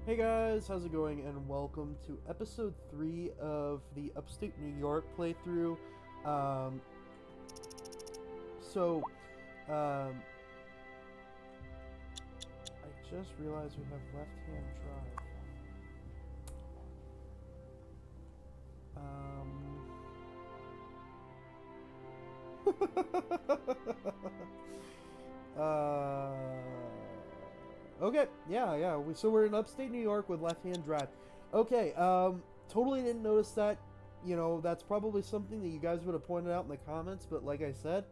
Hey guys, how's it going? And welcome to episode 3 of the Upstate New York playthrough. Um, so, um, I just realized we have left-hand drive. Okay, yeah. So we're in Upstate New York with left-hand drive. Okay, totally didn't notice that. You know, that's probably something that you guys would have pointed out in the comments, but like I said,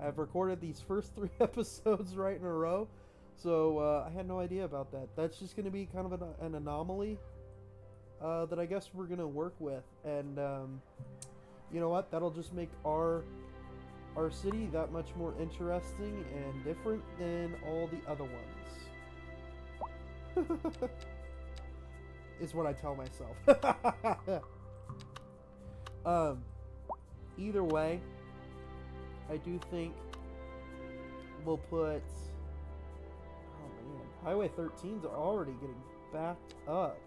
I've recorded these first 3 episodes right in a row, so I had no idea about that. That's just going to be kind of an anomaly that I guess we're going to work with, and you know what? That'll just make our city that much more interesting and different than all the other ones. Is what I tell myself. um, Either way, I do think we'll put. Oh man, Highway 13's already getting backed up.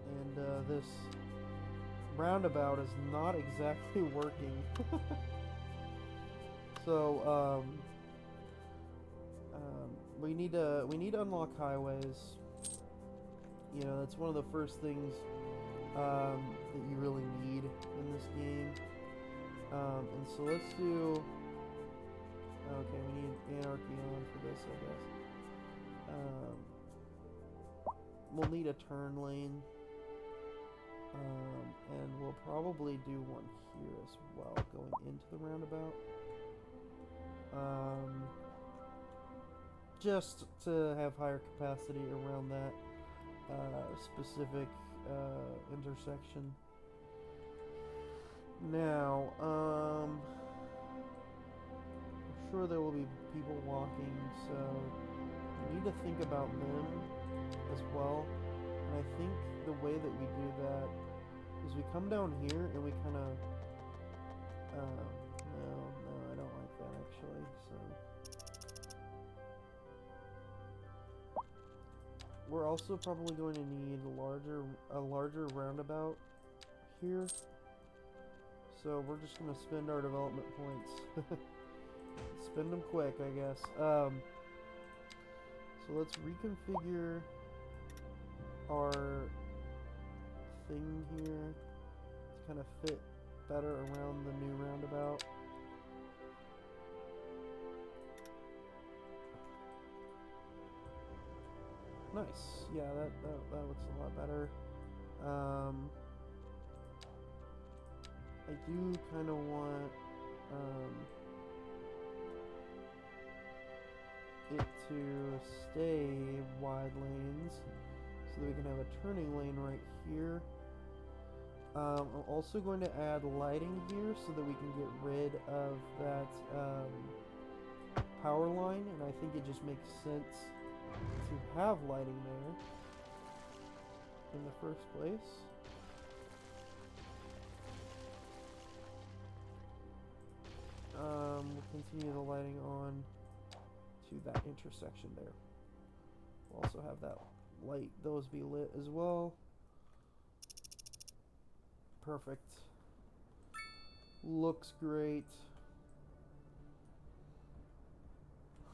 And this roundabout is not exactly working. So we need to unlock highways. You know, that's one of the first things that you really need in this game. And so let's do. Okay, we need anarchy on for this, I guess. We'll need a turn lane. And we'll probably do one here as well, going into the roundabout. Just to have higher capacity around that specific intersection. Now, I'm sure there will be people walking, so we need to think about them as well. And I think the way that we do that is we come down here and we kind of no, I don't like that actually. So we're also probably going to need a larger roundabout here. So we're just going to spend our development points. Spend them quick, I guess. So let's reconfigure our thing here to kind of fit better around the new roundabout. Nice. Yeah, that looks a lot better. I do kind of want it to stay wide lanes so that we can have a turning lane right here. I'm also going to add lighting here so that we can get rid of that power line, and I think it just makes sense to have lighting there in the first place. We'll continue the lighting on to that intersection there. We'll also have that light, those be lit as well. Perfect. Looks great.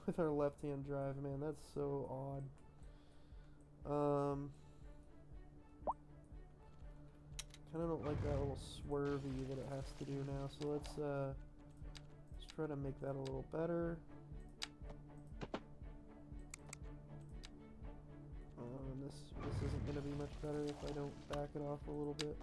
With our left-hand drive, man, that's so odd. Kind of don't like that little swervy that it has to do now, so let's try to make that a little better. This isn't going to be much better if I don't back it off a little bit.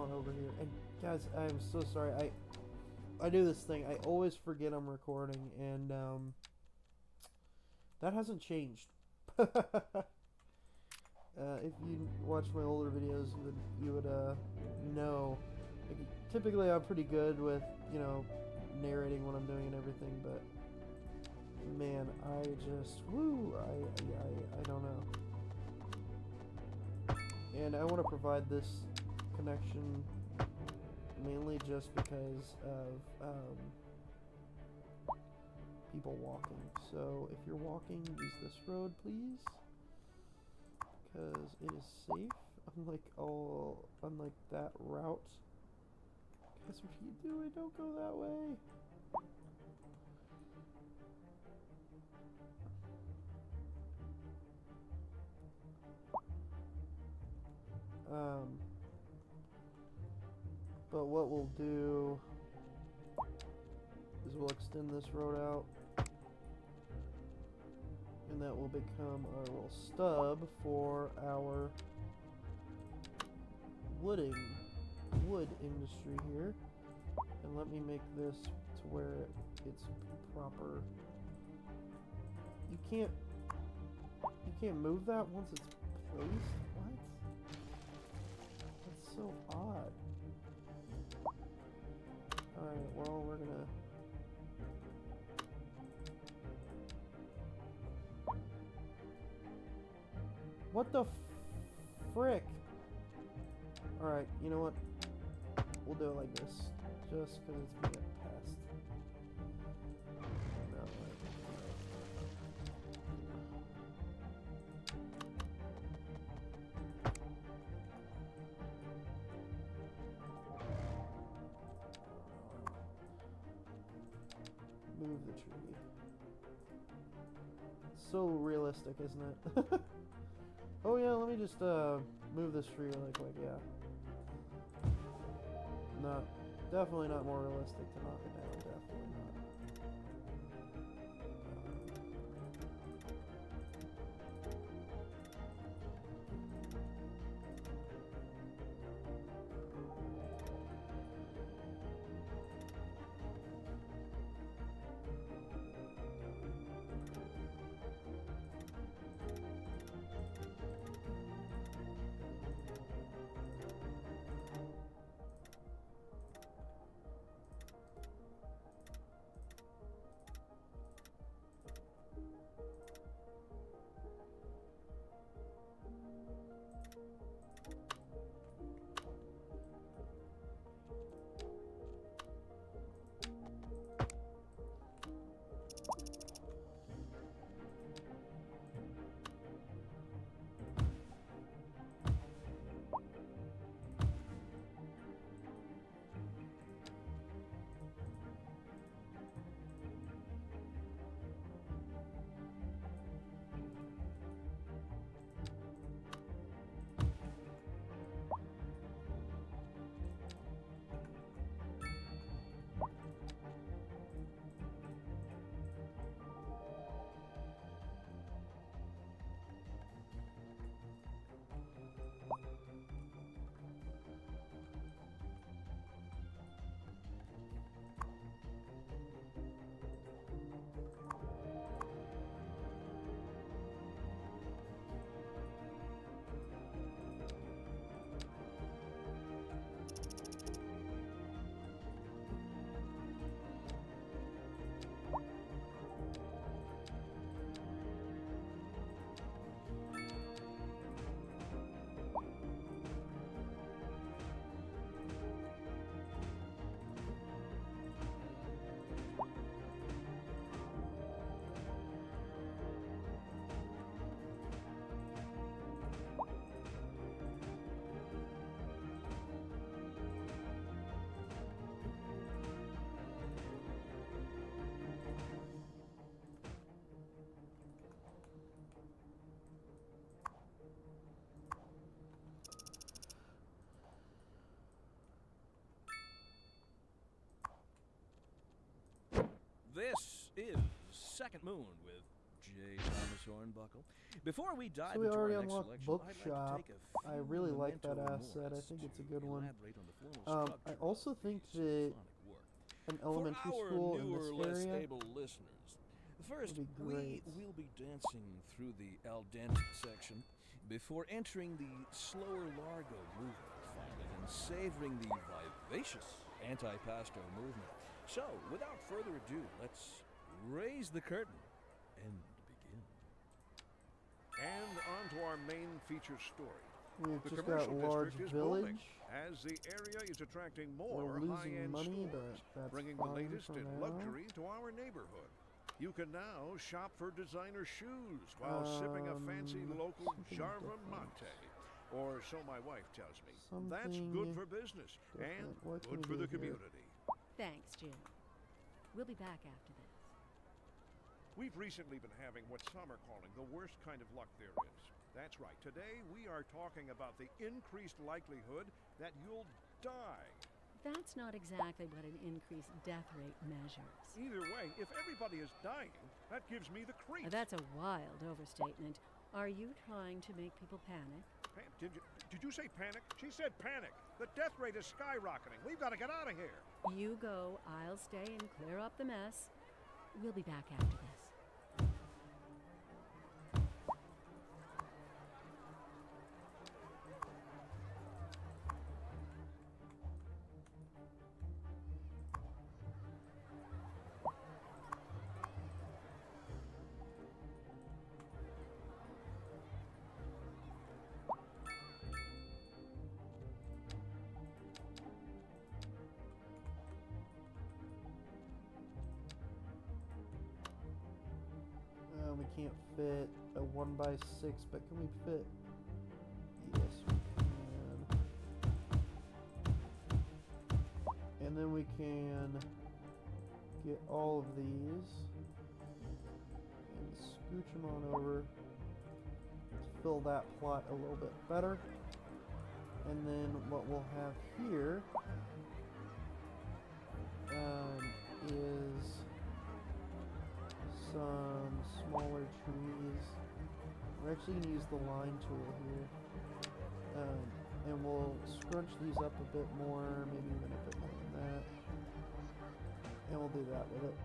on over here. And guys, I'm so sorry. I do this thing. I always forget I'm recording, and that hasn't changed. If you watch my older videos, you would know. Like, typically, I'm pretty good with, you know, narrating what I'm doing and everything, but man, I just I don't know. And I want to provide this connection mainly just because of people walking. So if you're walking, use this road, please, because it is safe. Unlike that route. Guys, what are you doing? Don't go that way. But what we'll do is we'll extend this road out, and that will become our little stub for our wood industry here. And let me make this to where it's proper. You can't move that once it's placed? What? That's so odd. Alright, well, we're gonna... What the frick? Alright, you know what? We'll do it like this. Just because it's gonna get passed. No, move the tree. It's so realistic, isn't it? Oh yeah, let me just move this tree really quick, yeah. Not, definitely not more realistic to knock it down, definitely not. This is Second Moon with J. Thomas Hornbuckle. Before we dive So we into already our next unlocked selection, Bookshop. I'd like to take a few I really like that memento asset. I moris think it's a to good one. elaborate on the formal structure I also think of that the symphonic work. an For elementary our school in newer, this less area able listeners, first, would be we great. will be dancing through the al dente section before entering the slower largo movement, finally, and savoring the vivacious anti-pasto movement. So, without further ado, let's raise the curtain and begin. And on to our main feature story. We've The just got commercial large district is village. booming, as the area is attracting We're more losing high-end money, stores, but that's bringing the fine latest for in now. luxury to our neighborhood. You can now shop for designer shoes while sipping a fancy local something Jarva different. mate. Or so my wife tells me. Something That's good for business and different. What can good we for the do here? community. Thanks, Jim. We'll be back after this. We've recently been having what some are calling the worst kind of luck there is. That's right. Today we are talking about the increased likelihood that you'll die. That's not exactly what an increased death rate measures. Either way, if everybody is dying, that gives me the creeps. That's a wild overstatement. Are you trying to make people panic? Did you say panic? She said panic. The death rate is skyrocketing. We've got to get out of here. You go, I'll stay and clear up the mess. We'll be back after this. We can't fit a 1x6, but can we fit? Yes, we can. And then we can get all of these and scooch them on over to fill that plot a little bit better. And then what we'll have here is some smaller trees. We're actually going to use the line tool here. And we'll scrunch these up a bit more, maybe even a bit more than that. And we'll do that with it.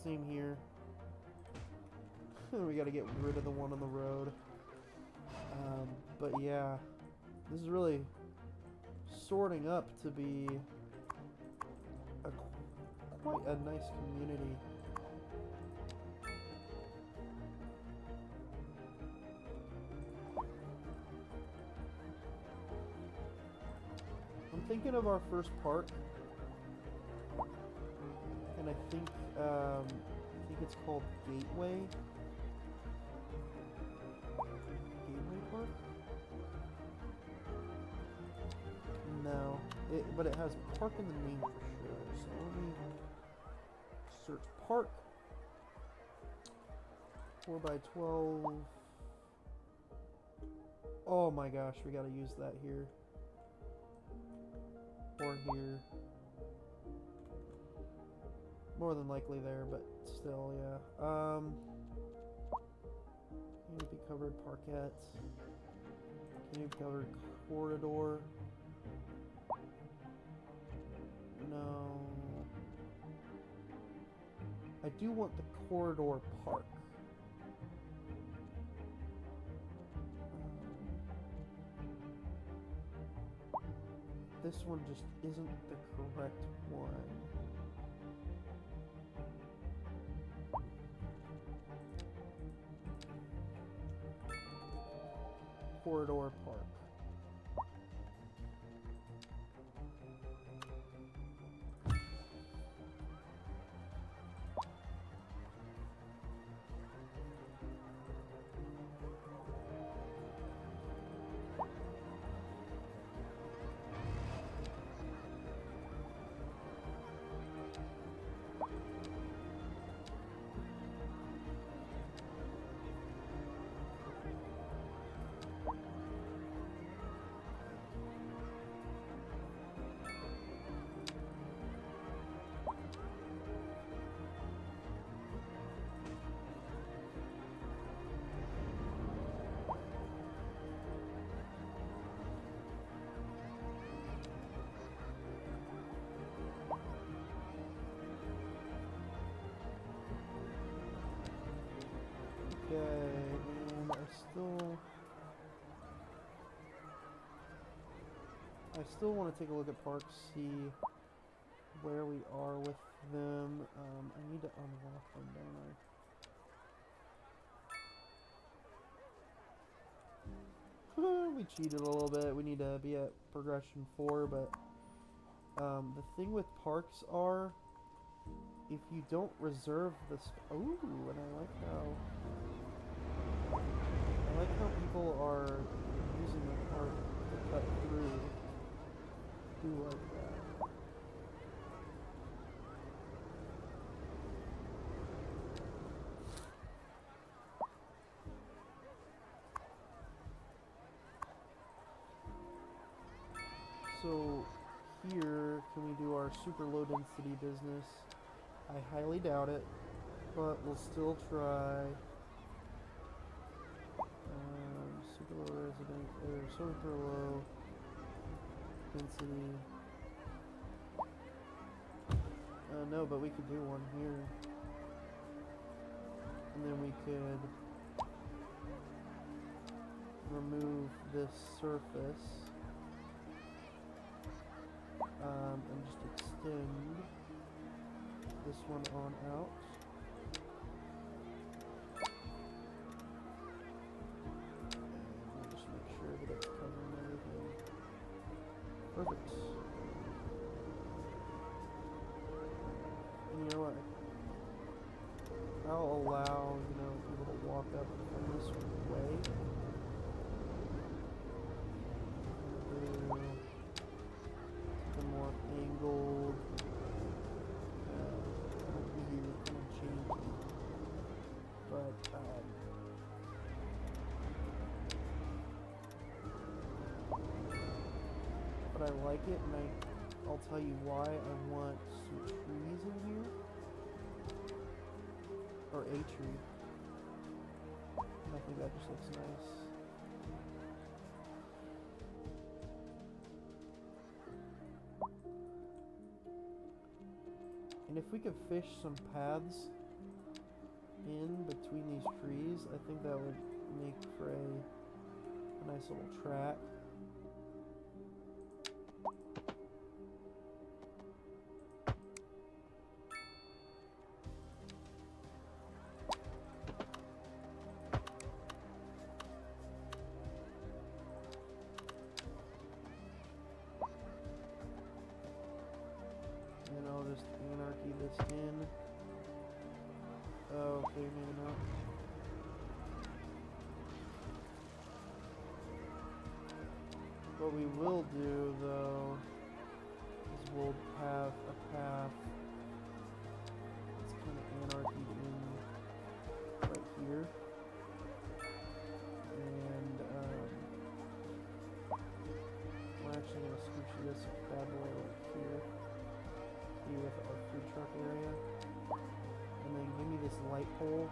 Same here. We got to get rid of the one on the road. But yeah, this is really sorting up to be quite a nice community. I'm thinking of our first park, and I think it's called Gateway Park. No, but it has park in the name for sure. So let me search park. 4x12. Oh my gosh, we gotta use that here. Or here. More than likely there, but still, yeah. Canopy covered parkettes. Canopy covered corridor. No. I do want the corridor park. This one just isn't the correct one. Corridor park. I still want to take a look at parks, see where we are with them. I need to unlock them, don't I? We cheated a little bit. We need to be at progression 4, but the thing with parks are, if you don't reserve the ooh, and I like how people are using the park to cut through. Do like that. So here, can we do our super low density business? I highly doubt it, but we'll still try. Super low resident, or super low density. No, but we could do one here, and then we could remove this surface. And just extend this one on out. And we'll just make sure that it's covering everything. Perfect. And you know what? I'll allow, people to walk up from this way. More angled, kind of weird, kind of changing, but I like it, and I'll tell you why. I want some trees in here, or a tree. I think that just looks nice. And if we could fish some paths in between these trees, I think that would make for a nice little track. Just anarchy this in. Oh, okay, maybe not. What we will do, though, is we'll have a path that's kind of anarchy in right here. And, we're actually going to scooch this bad boy right here. With our food truck area, and then give me this light pole.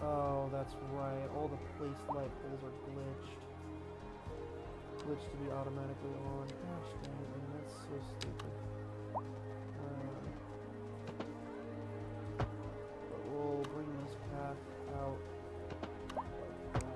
Oh, that's right, all the placed light poles are glitched to be automatically on. Gosh dang it, man, that's so stupid. But we'll bring this path out like that.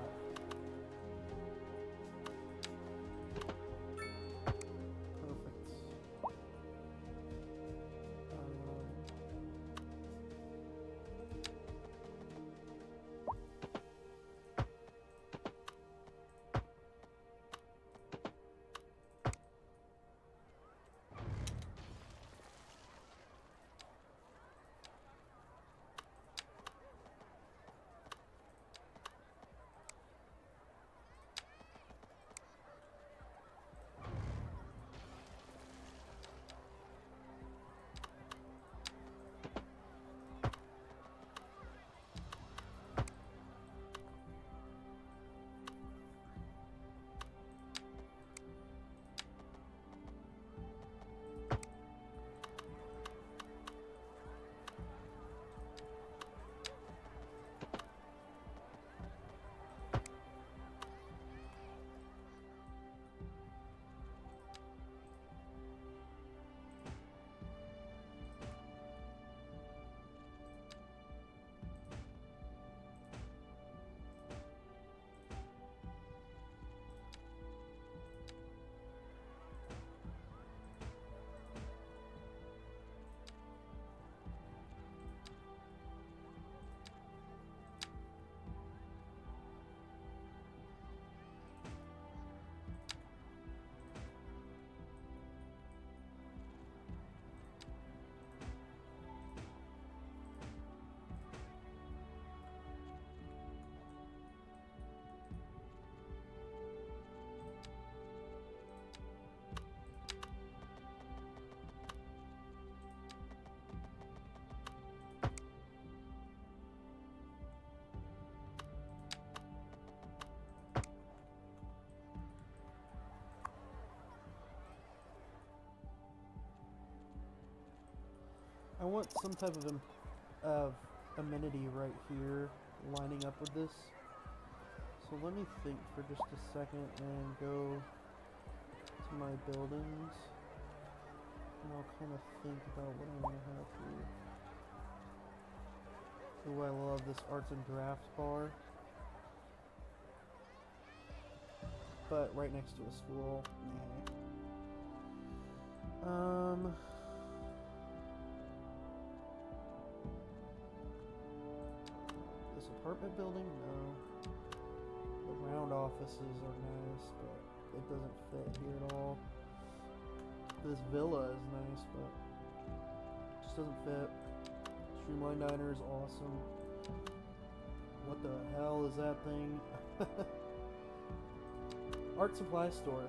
I want some type of amenity right here lining up with this. So let me think for just a second and go to my buildings. And I'll kind of think about what I want to have here. Ooh, I love this arts and crafts bar. But right next to a school. Nah. This apartment building? No. The round offices are nice, but it doesn't fit here at all. This villa is nice, but just doesn't fit. Streamline Diner is awesome. What the hell is that thing? Art supply store.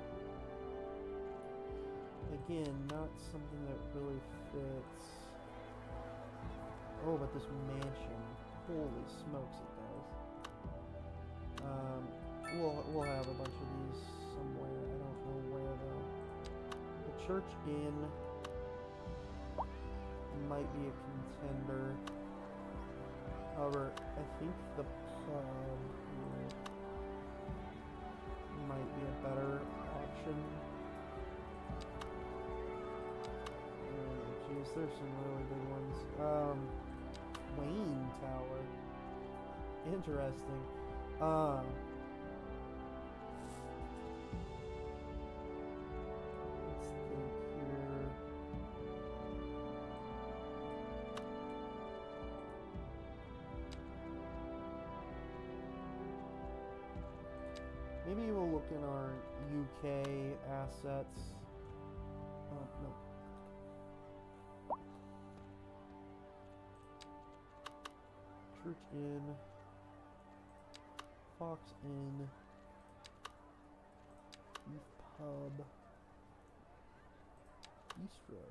Again, not something that really fits. Oh, but this mansion. Holy smokes, it does. We'll have a bunch of these somewhere. I don't know where though. The Church Inn might be a contender. However, I think the pub here might be a better option. Oh, jeez, there's some really big ones. Wayne Tower. Interesting. Let's think here. Maybe we'll look in our UK assets. Oh, no. Church Inn, Fox Inn, Beef Pub, Bistro.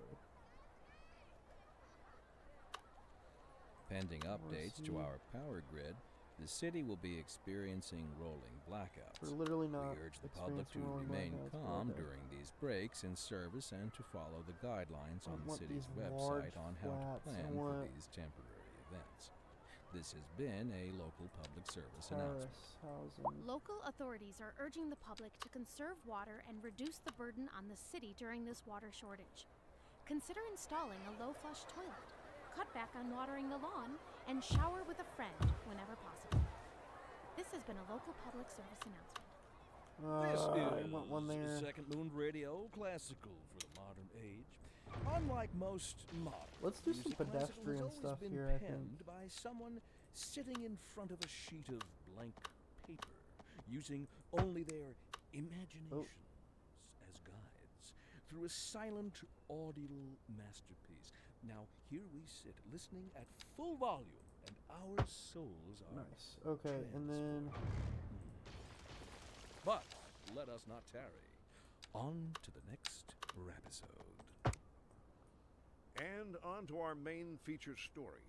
Pending updates to our power grid, the city will be experiencing rolling blackouts. We're literally not We urge the public to remain calm during these breaks in service and to follow the guidelines on the city's website on how to plan for these temporary events. This has been a local public service announcement. Local authorities are urging the public to conserve water and reduce the burden on the city during this water shortage. Consider installing a low-flush toilet, cut back on watering the lawn, and shower with a friend whenever possible. This has been a local public service announcement. This I want one there. is Second Moon Radio, classical for the modern age. Unlike most modern Let's do some music, classical has pedestrian always stuff been here, I think. penned by someone sitting in front of a sheet of blank paper, using only their imaginations as guides through a silent, audible masterpiece. Now, here we sit, listening at full volume, and our souls are Nice. Okay, and then But let us not tarry. On to the next rapisode. And on to our main feature story.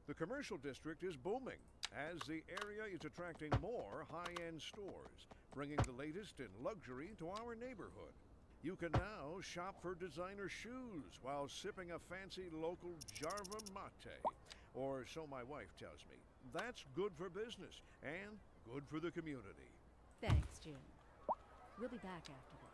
The commercial district is booming as the area is attracting more high-end stores, bringing the latest in luxury to our neighborhood. You can now shop for designer shoes while sipping a fancy local Jarva mate, or so my wife tells me. That's good for business and good for the community. Thanks, Jim. We'll be back after this.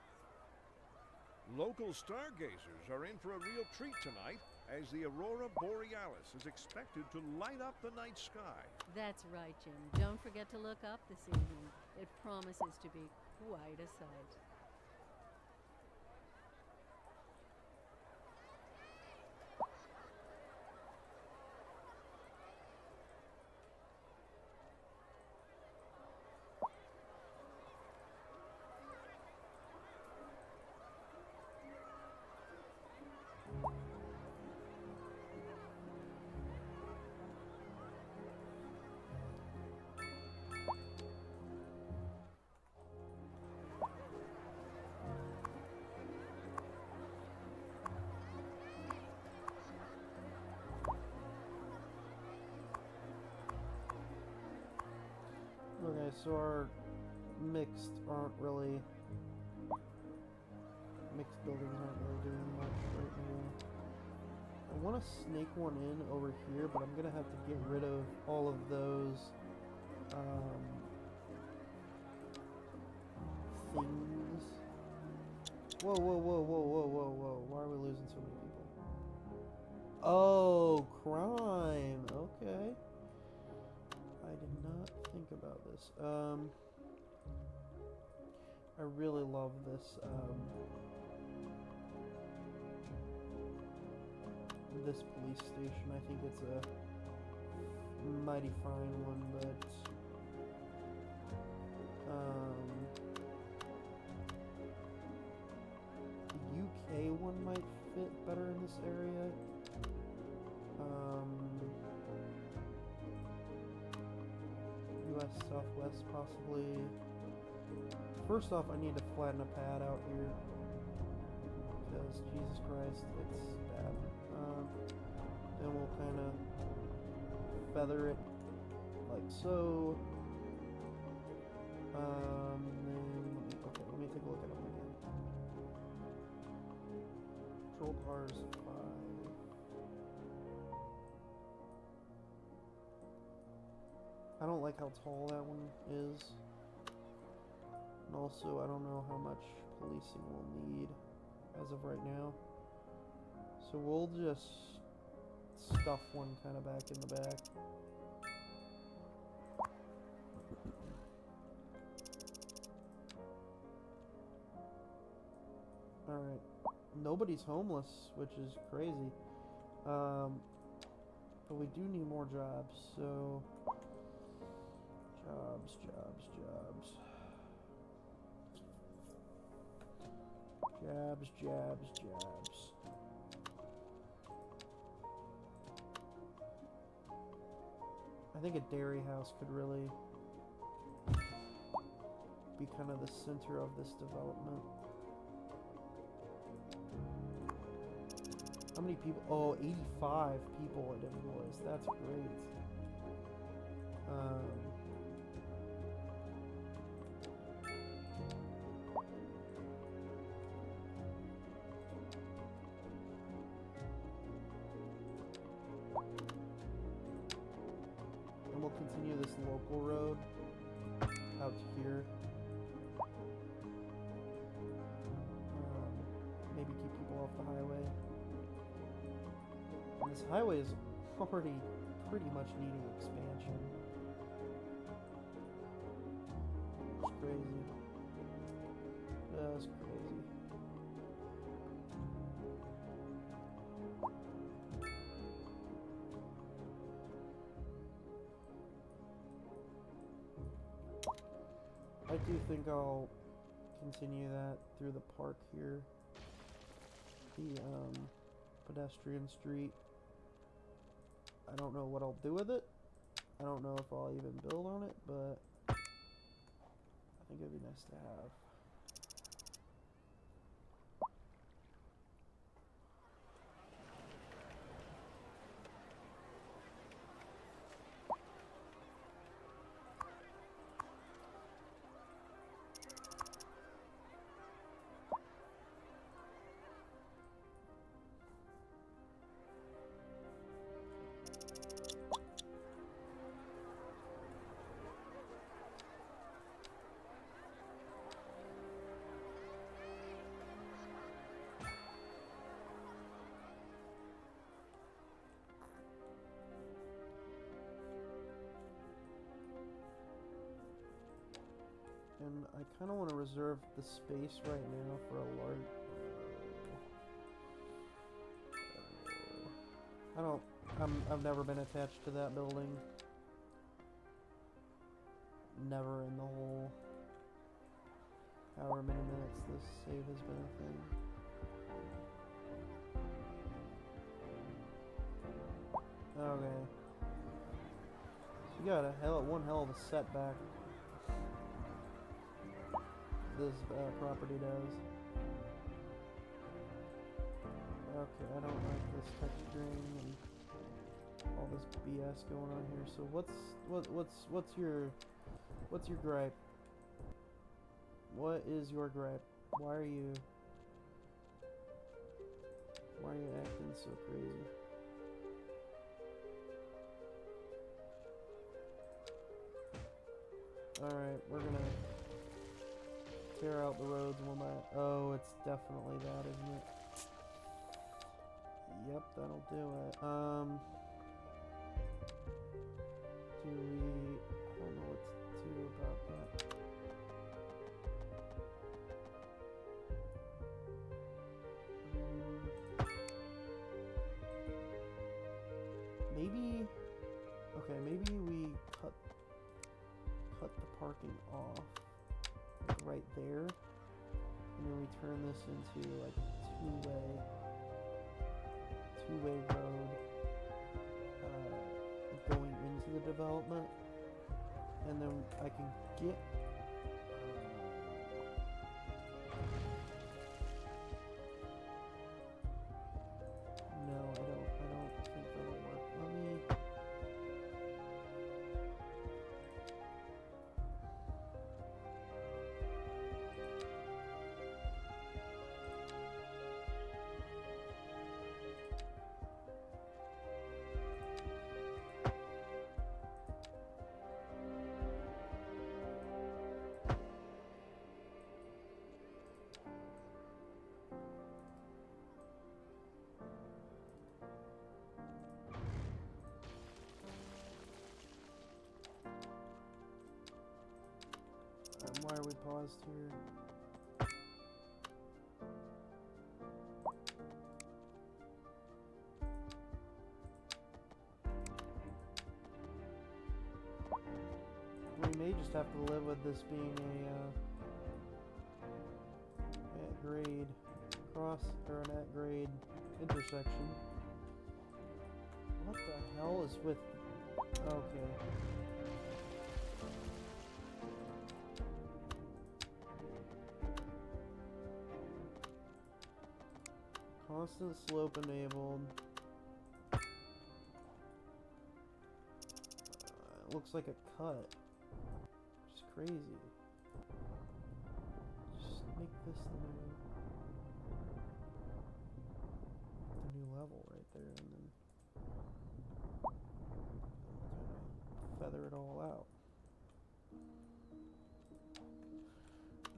Local stargazers are in for a real treat tonight as the aurora borealis is expected to light up the night sky. That's right, Jim. Don't forget to look up this evening. It promises to be quite a sight. okay, so our mixed buildings aren't really doing much right I want to snake one in over here, but I'm gonna have to get rid of all of those things. Whoa, whoa, whoa, whoa, whoa, whoa, whoa. Why are we losing so many people? Oh, crime. Okay. I did not think about this. I really love this, this police station. I think it's a mighty fine one, but, the UK one might fit better in this area. US Southwest possibly. First off, I need to flatten a pad out here, because Jesus Christ, it's bad. Then we'll kind of feather it like so. Let me take a look at them again. Patrol cars 5. I don't like how tall that one is. And also, I don't know how much policing we'll need as of right now. So we'll just stuff one kind of back in the back. Alright. Nobody's homeless, which is crazy. But we do need more jobs, so... Jobs. I think a dairy house could really be kind of the center of this development. How many people? Oh, 85 people it employs. That's great. And we'll continue this local road out to here. Maybe keep people off the highway. And this highway is already pretty much needing expansion. It's crazy. That's crazy. I do think I'll continue that through the park here. The pedestrian street. I don't know what I'll do with it. I don't know if I'll even build on it, but I think it'd be nice to have. And I kind of want to reserve the space right now for a large... I've never been attached to that building. Never in the whole... however many minutes this save has been a thing. Okay. So you got one hell of a setback. This property does. Okay, I don't like this texturing and all this BS going on here. So what's your gripe? What is your gripe? Why are you acting so crazy? Alright, we're gonna tear out the roads and whatnot. Oh, it's definitely that, isn't it? Yep, that'll do it. Do we... I don't know what to do about that. Maybe... Okay, maybe we cut the parking off, like right there, and then we turn this into like a two-way road going into the development, and then I can get no, I don't think that'll work. Let me why are we paused here? We may just have to live with this being a at grade cross or an at grade intersection. What the hell is with? Okay. Constant slope enabled. It looks like a cut. Which is crazy. Just make this the new level right there, and then feather it all out.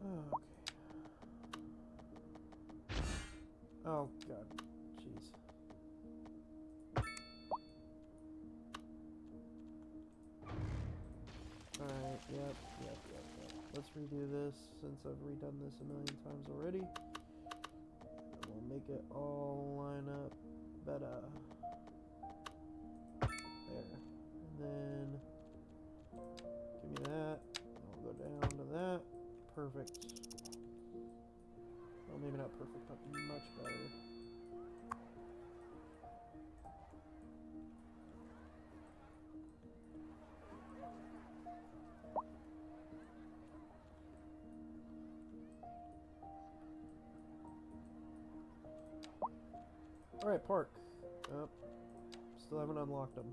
Okay. Oh god, jeez. Alright, yep. Let's redo this since I've redone this a million times already. And we'll make it all line up better. There. And then give me that. I'll go down to that. Perfect. Well, maybe not perfect, but much better. Alright, park. Oh, still haven't unlocked them.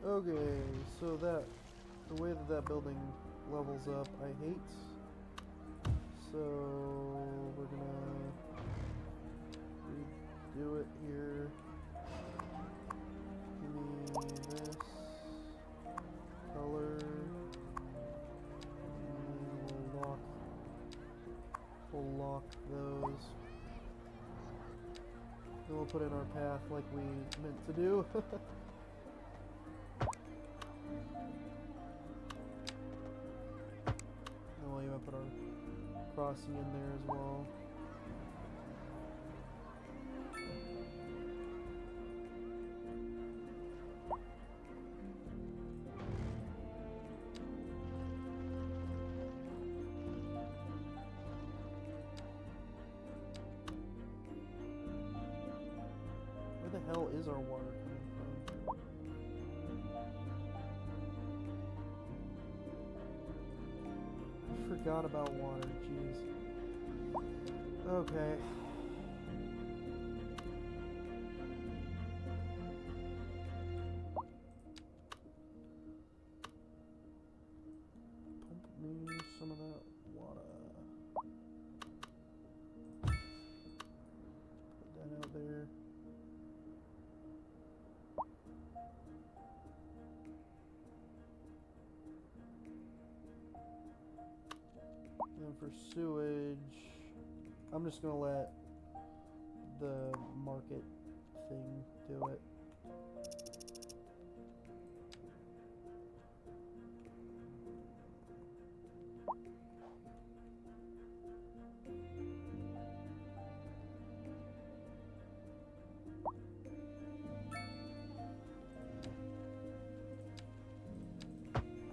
Okay, so the way that building levels up, I hate. So we're gonna redo it here. Give me this color, and we'll lock those. Then we'll put in our path like we meant to do. Put our crossing in there as well. Where the hell is our water coming from? forgot about water. Jeez. Okay. Pump me some of that water. Put that out there. And for sewage, I'm just gonna let the market thing do it.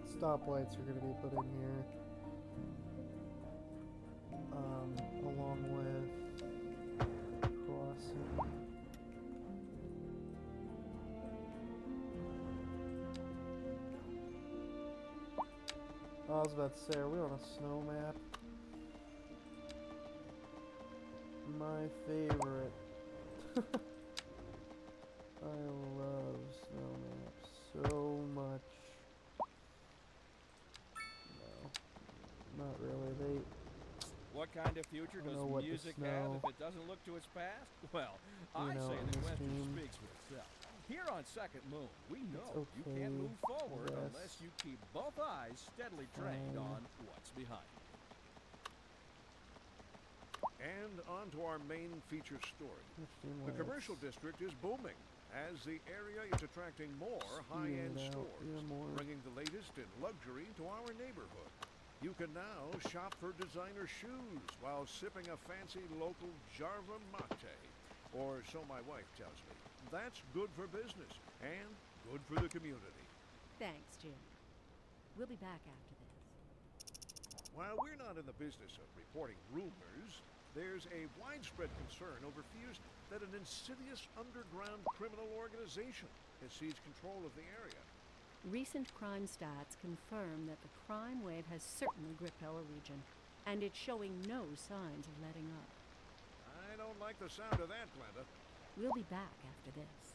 Stoplights are gonna be put in here. Along with crossing. Oh, I was about to say, are we on a snow map? My favorite. I love snow maps so much. No, not really. What kind of future does know what the music snow- have if it doesn't look to its past? Well, I know, say in the this question game. speaks for itself. Here on Second Moon, we know you okay, can't move forward yes. unless you keep both eyes steadily trained Fine. on what's behind. And on to our main feature story. The commercial district is booming as the area is attracting more high-end stores, bringing the latest in luxury to our neighborhood. You can now shop for designer shoes while sipping a fancy local Jarva mate. Or so my wife tells me. That's good for business and good for the community. Thanks, Jim. We'll be back after this. While we're not in the business of reporting rumors, there's a widespread concern over fears that an insidious underground criminal organization has seized control of the area. Recent crime stats confirm that the crime wave has certainly gripped our region, and it's showing no signs of letting up. I don't like the sound of that, Glenda. We'll be back after this.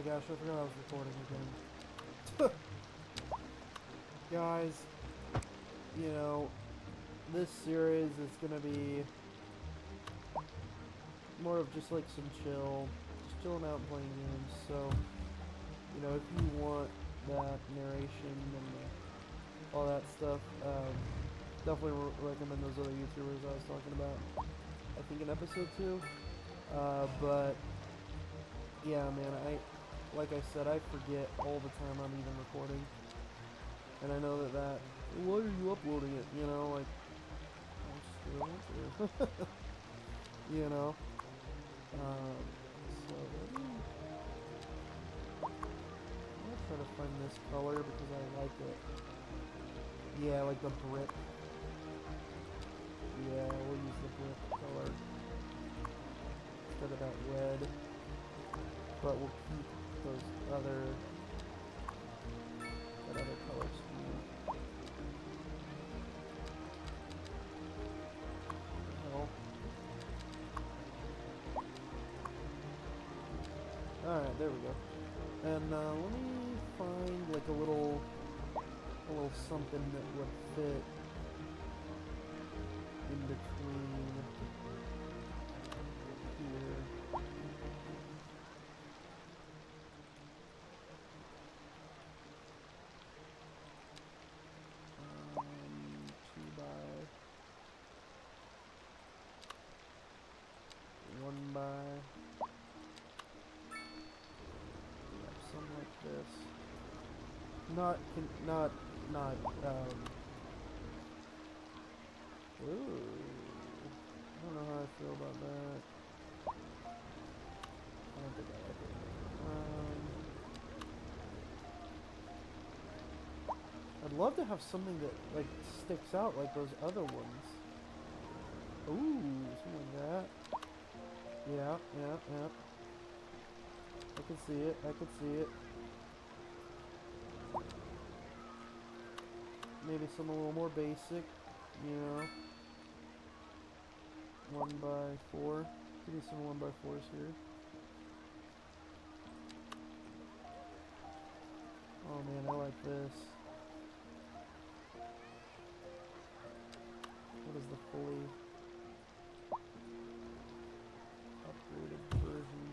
gosh, I forgot I was recording again. Guys, you know, this series is gonna be more of just like some just chilling out and playing games. So, you know, if you want that narration and all that stuff, definitely recommend those other YouTubers I was talking about. I think in episode 2. But yeah, man, like I said, I forget all the time I'm even recording, and I know that. Why are you uploading it? You know, like I just really want to. You know. So I'm gonna try to find this color because I like it. Yeah, like the brick. Yeah, we'll use the brick color instead of that red. But we'll keep those that other color scheme. What the hell? Alright, there we go. And let me find like a little something that would fit in between here. 2 by 1 by, something like this. Not, ooh, I don't know how I feel about that. I don't think I like it. I'd love to have something that, like, sticks out like those other ones. Ooh, something like that. Yeah. I can see it, Maybe some a little more basic, you know. 1 by 4. Give me some 1 by 4s here. Oh man, I like this. What is the fully upgraded version?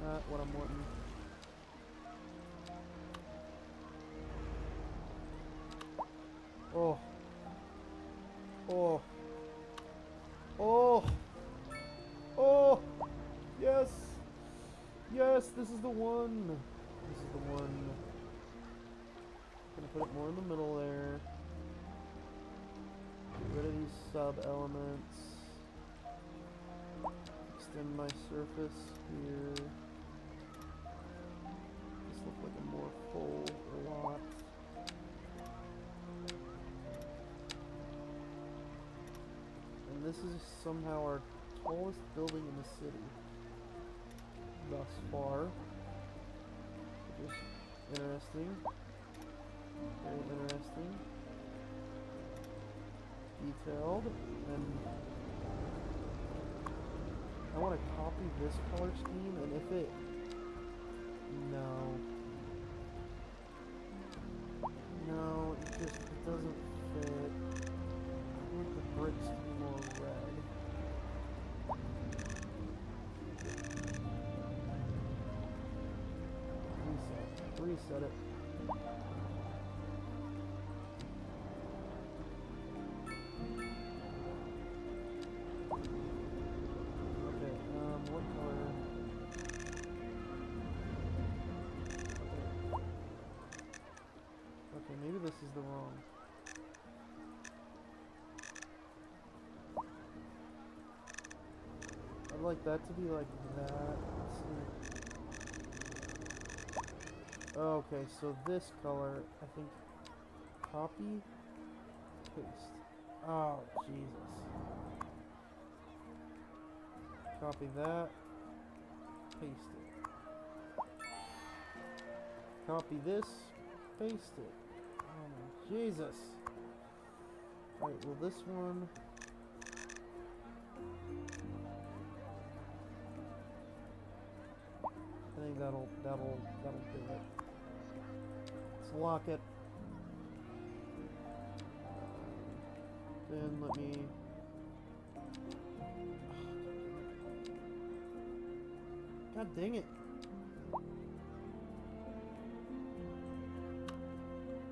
Not what I'm wanting. Oh. Oh. Oh. Oh. Yes. Yes, this is the one. This is the one. Gonna put it more in the middle there. Get rid of these sub-elements. Extend my surface here. This looks like a more full lot. And this is somehow our tallest building in the city thus far. Which is interesting. Very interesting. Detailed. And I want to copy this color scheme, and if it... No. No, it doesn't fit. I want the bricks to be more red. Reset it. Okay, what color? Okay, maybe this is the wrong. I'd like that to be like that. Let's see. Okay, so this color, I think, copy, paste. Oh, Jesus. Copy that, paste it. Copy this, paste it. Oh my Jesus. Alright, well this one... think that'll do it. Let's lock it. Then let me. God dang it.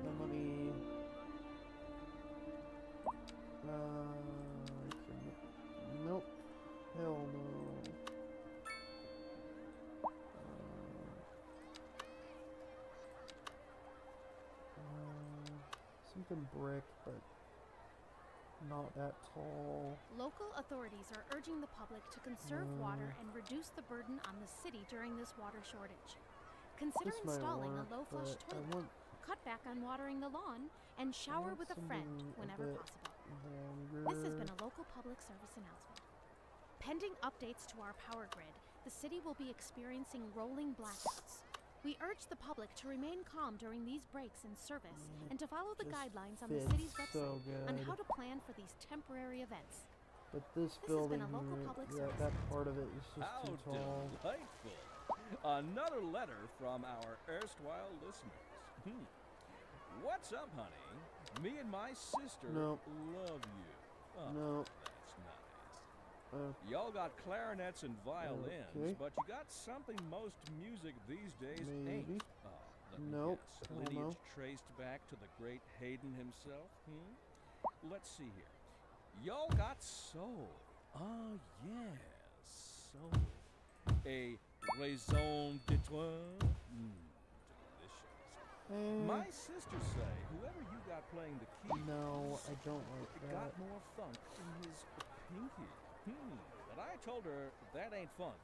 Then let me. Nope. Hell no. Something brick, but not that tall. Local authorities are urging the public to conserve water and reduce the burden on the city during this water shortage. Consider This might installing work, a low-flush but I toilet, want cut back on watering the lawn, and shower want with a friend something a whenever bit possible. longer. This has been a local public service announcement. Pending updates to our power grid, the city will be experiencing rolling blackouts. We urge the public to remain calm during these breaks in service and to follow the just guidelines on the fits city's so website on good. how to plan for these temporary events. But this has building, been a local public that service. part of it is just How too tall. delightful. Another letter from our erstwhile listeners. What's up, honey? Me and my sister No. love you. Oh, No. that's nice. Uh, Y'all got clarinets and violins, Okay. but you got something most music these days Maybe. ain't. Oh, let me Nope. guess. I don't know. Lineage traced back to the great Haydn himself? Let's see here. Y'all got soul. Oh, yes, soul. A raison d'être? Delicious. My sisters say whoever you got playing the keys no, I don't like that. got more funk in his pinky. But I told her that ain't funk.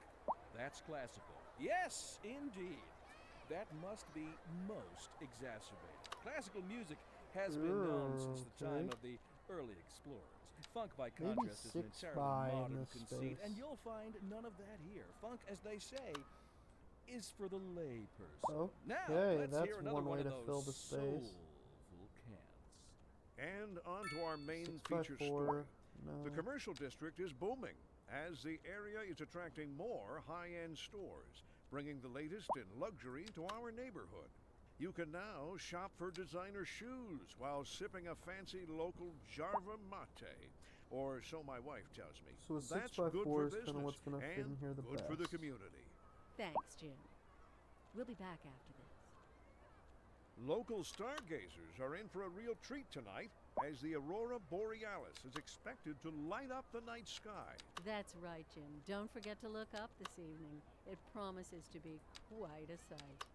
That's classical. Yes, indeed. That must be most exacerbated. Classical music has been known since the time Okay. of the early explorers. Funk, by Maybe contrast, is an 6 entirely by in modern this conceit, space. and you'll find none of that here. Funk, as they say, is for the lay person. Now, Okay, let's that's hear another one way of to those fill the space. soulful cants. And on to our main 6x4. feature story. No. The commercial district is booming as the area is attracting more high-end stores, bringing the latest in luxury to our neighborhood. You can now shop for designer shoes while sipping a fancy local Jarva mate, or so my wife tells me. So a That's 6x4 good for is kinda business what's gonna fit in and here the good for the best. community. Thanks, Jim. We'll be back after this. Local stargazers are in for a real treat tonight as the aurora borealis is expected to light up the night sky. That's right, Jim. Don't forget to look up this evening. It promises to be quite a sight.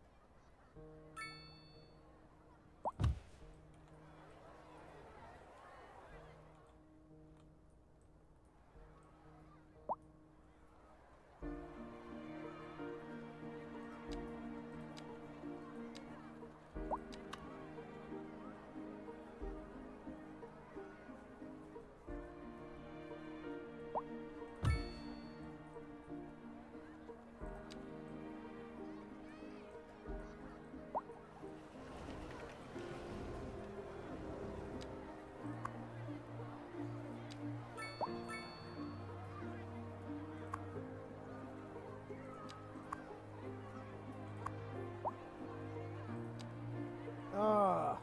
Ah.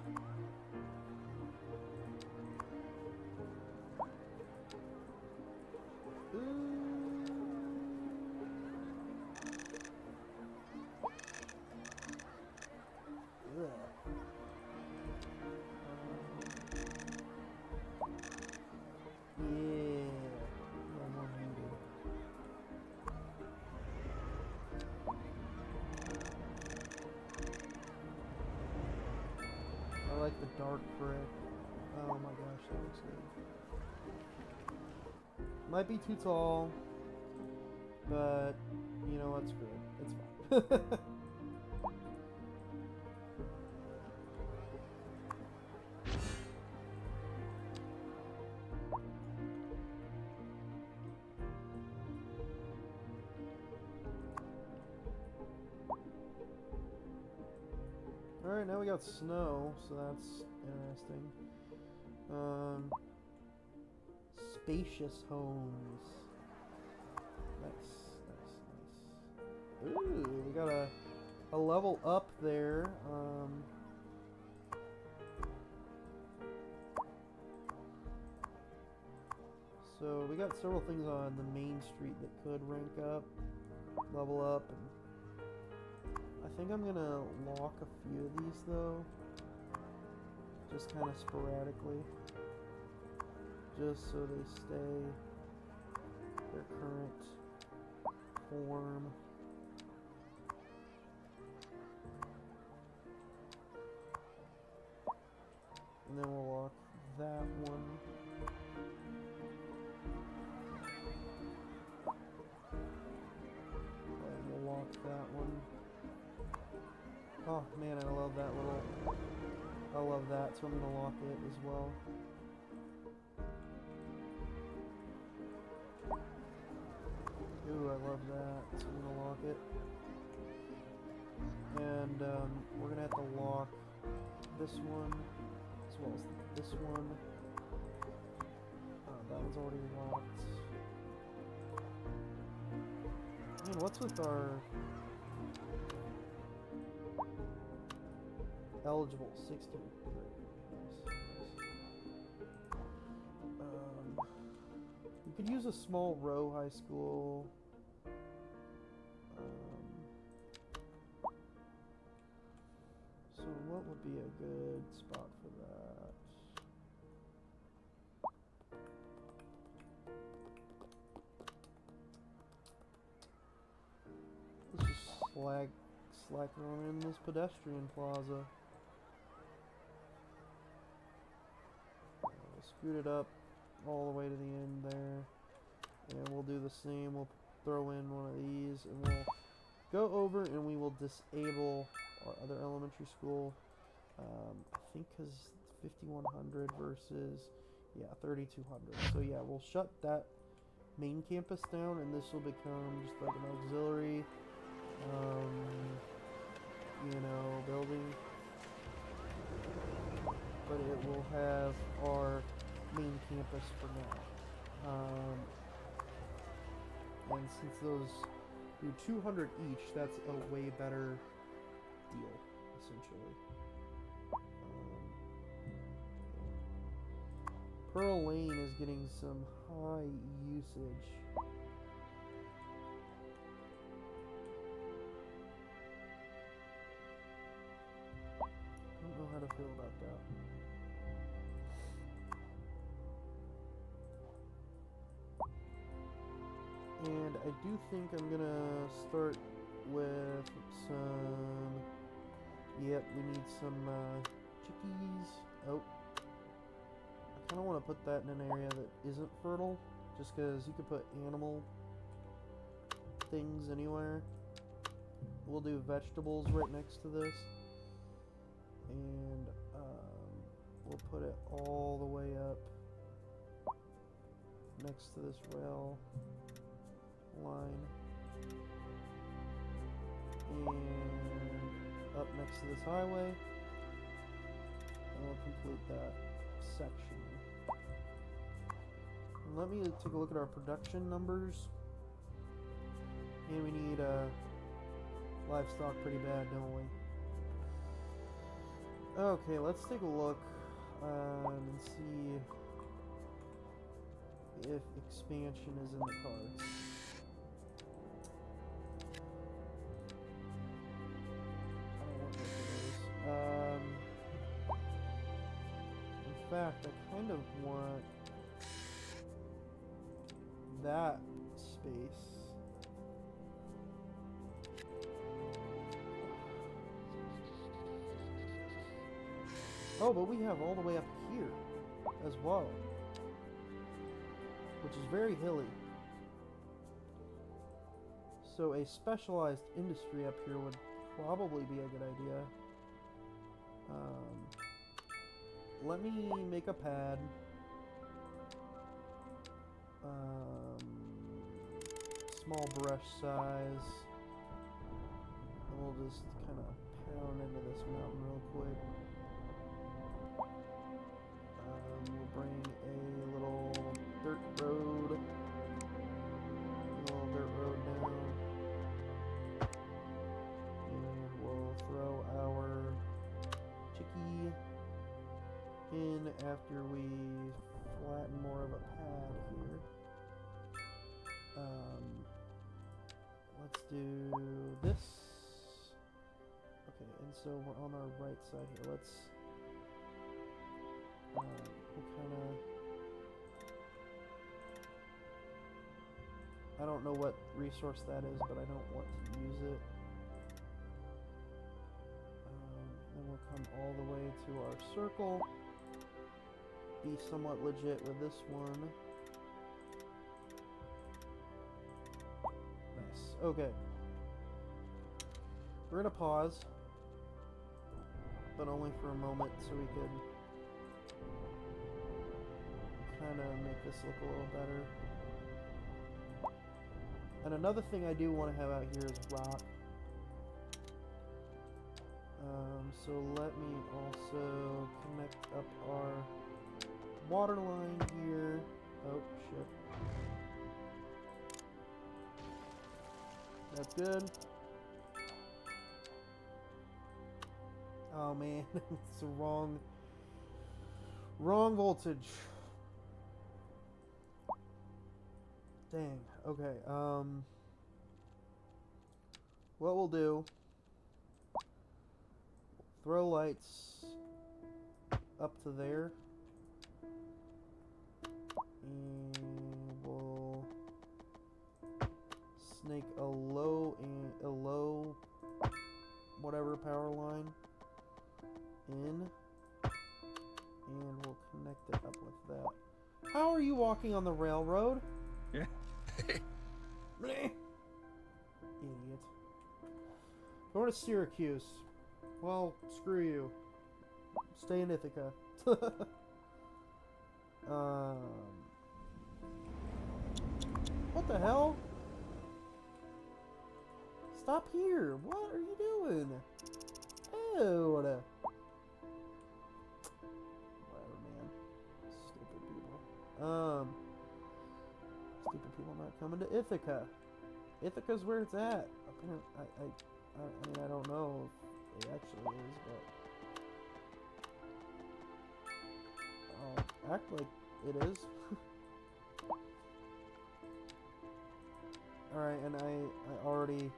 I like the dark brick. Oh my gosh, that looks good. Might be too tall, but you know what? Screw it. It's fine. Alright, now we got snow, so that's interesting. Spacious homes. Nice, nice, nice. Ooh, we got a level up there. So we got several things on the main street that could rank up, level up, and I think I'm gonna lock a few of these though, just kind of sporadically, just so they stay their current form. And then we'll lock that one. And we'll lock that one. Oh man, I love that little... I love that, so I'm gonna lock it as well. Ooh, I love that, so I'm gonna lock it. And we're gonna have to lock this one as well as this one. That one's already locked. Man, what's with our eligible 16? Nice. We could use a small row high school. So what would be a good spot for that? Let's just slack on in this pedestrian plaza. Scoot it up all the way to the end there, and we'll do the same. We'll throw in one of these, and we'll go over and we will disable our other elementary school. I think because 5100 versus 3200. So yeah, we'll shut that main campus down, and this will become just like an auxiliary, building. But it will have our main campus for now. And since those do 200 each, that's a way better deal, essentially. Pearl Lane is getting some high usage. I don't know how to feel about that. And I do think I'm gonna start with some... Yep, we need some chickies. Oh. I kind of want to put that in an area that isn't fertile, just because you could put animal things anywhere. We'll do vegetables right next to this. And we'll put it all the way up next to this rail line, and up next to this highway, and we'll complete that section. And let me take a look at our production numbers. And we need livestock pretty bad, don't we? Okay, let's take a look and see if expansion is in the cards. In fact, I kind of want that space. Oh, but we have all the way up here as well, which is very hilly. So a specialized industry up here would probably be a good idea. Let me make a pad. Small brush size. And we'll just kind of pound into this mountain real quick. We'll bring a little dirt road. A little dirt road down. in after we flatten more of a pad here. Let's do this. Okay, and so we're on our right side here. Let's we'll kind of. I don't know what resource that is, but I don't want to use it. Then we'll come all the way to our circle. Be somewhat legit with this one. Nice. Okay. We're gonna pause, but only for a moment so we can kind of make this look a little better. And another thing I do want to have out here is rock. So let me also connect up our water line here. Oh, shit. That's good. Oh man, it's the wrong voltage. Dang. Okay. What we'll do, throw lights up to there, and we'll snake a low whatever power line in, and we'll connect it up with that. How are you walking on the railroad? Yeah. Idiot. Going to Syracuse. Well, screw you. Stay in Ithaca. What the hell? Stop here. What are you doing? Ew. Whatever, man. Stupid people. Stupid people not coming to Ithaca. Ithaca's where it's at. Apparently, I mean, I don't know if it actually is, but I'll act like it is. Alright, and I already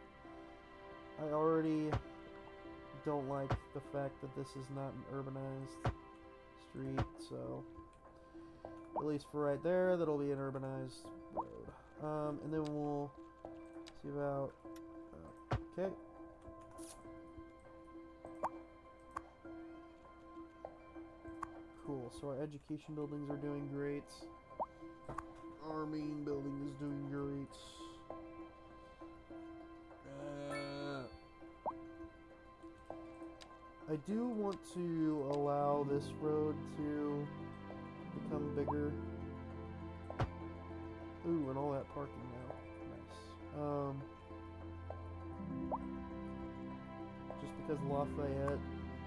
don't like the fact that this is not an urbanized street, so at least for right there, that'll be an urbanized road. And then we'll see about, okay. Cool, so our education buildings are doing great. Our main building is doing great. I do want to allow this road to become bigger. Ooh, and all that parking now. Nice. Just because Lafayette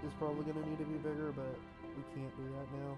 is probably going to need to be bigger, but we can't do that now.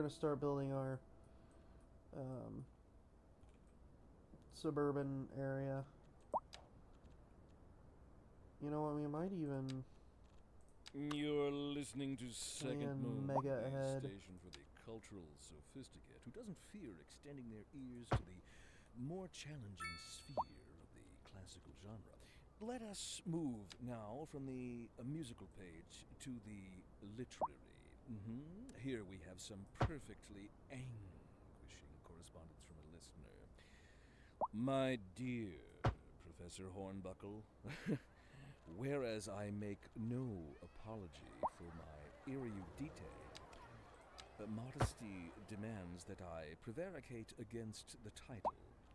gonna start building our suburban area. You know what? We might even. You're listening to Second And Moon, Mega the Ahead. station for the cultural sophisticate who doesn't fear extending their ears to the more challenging sphere of the classical genre. Let us move now from the musical page to the literary. Here we have some perfectly anguishing correspondence from a listener. My dear Professor Hornbuckle, whereas I make no apology for my erudite, modesty demands that I prevaricate against the title.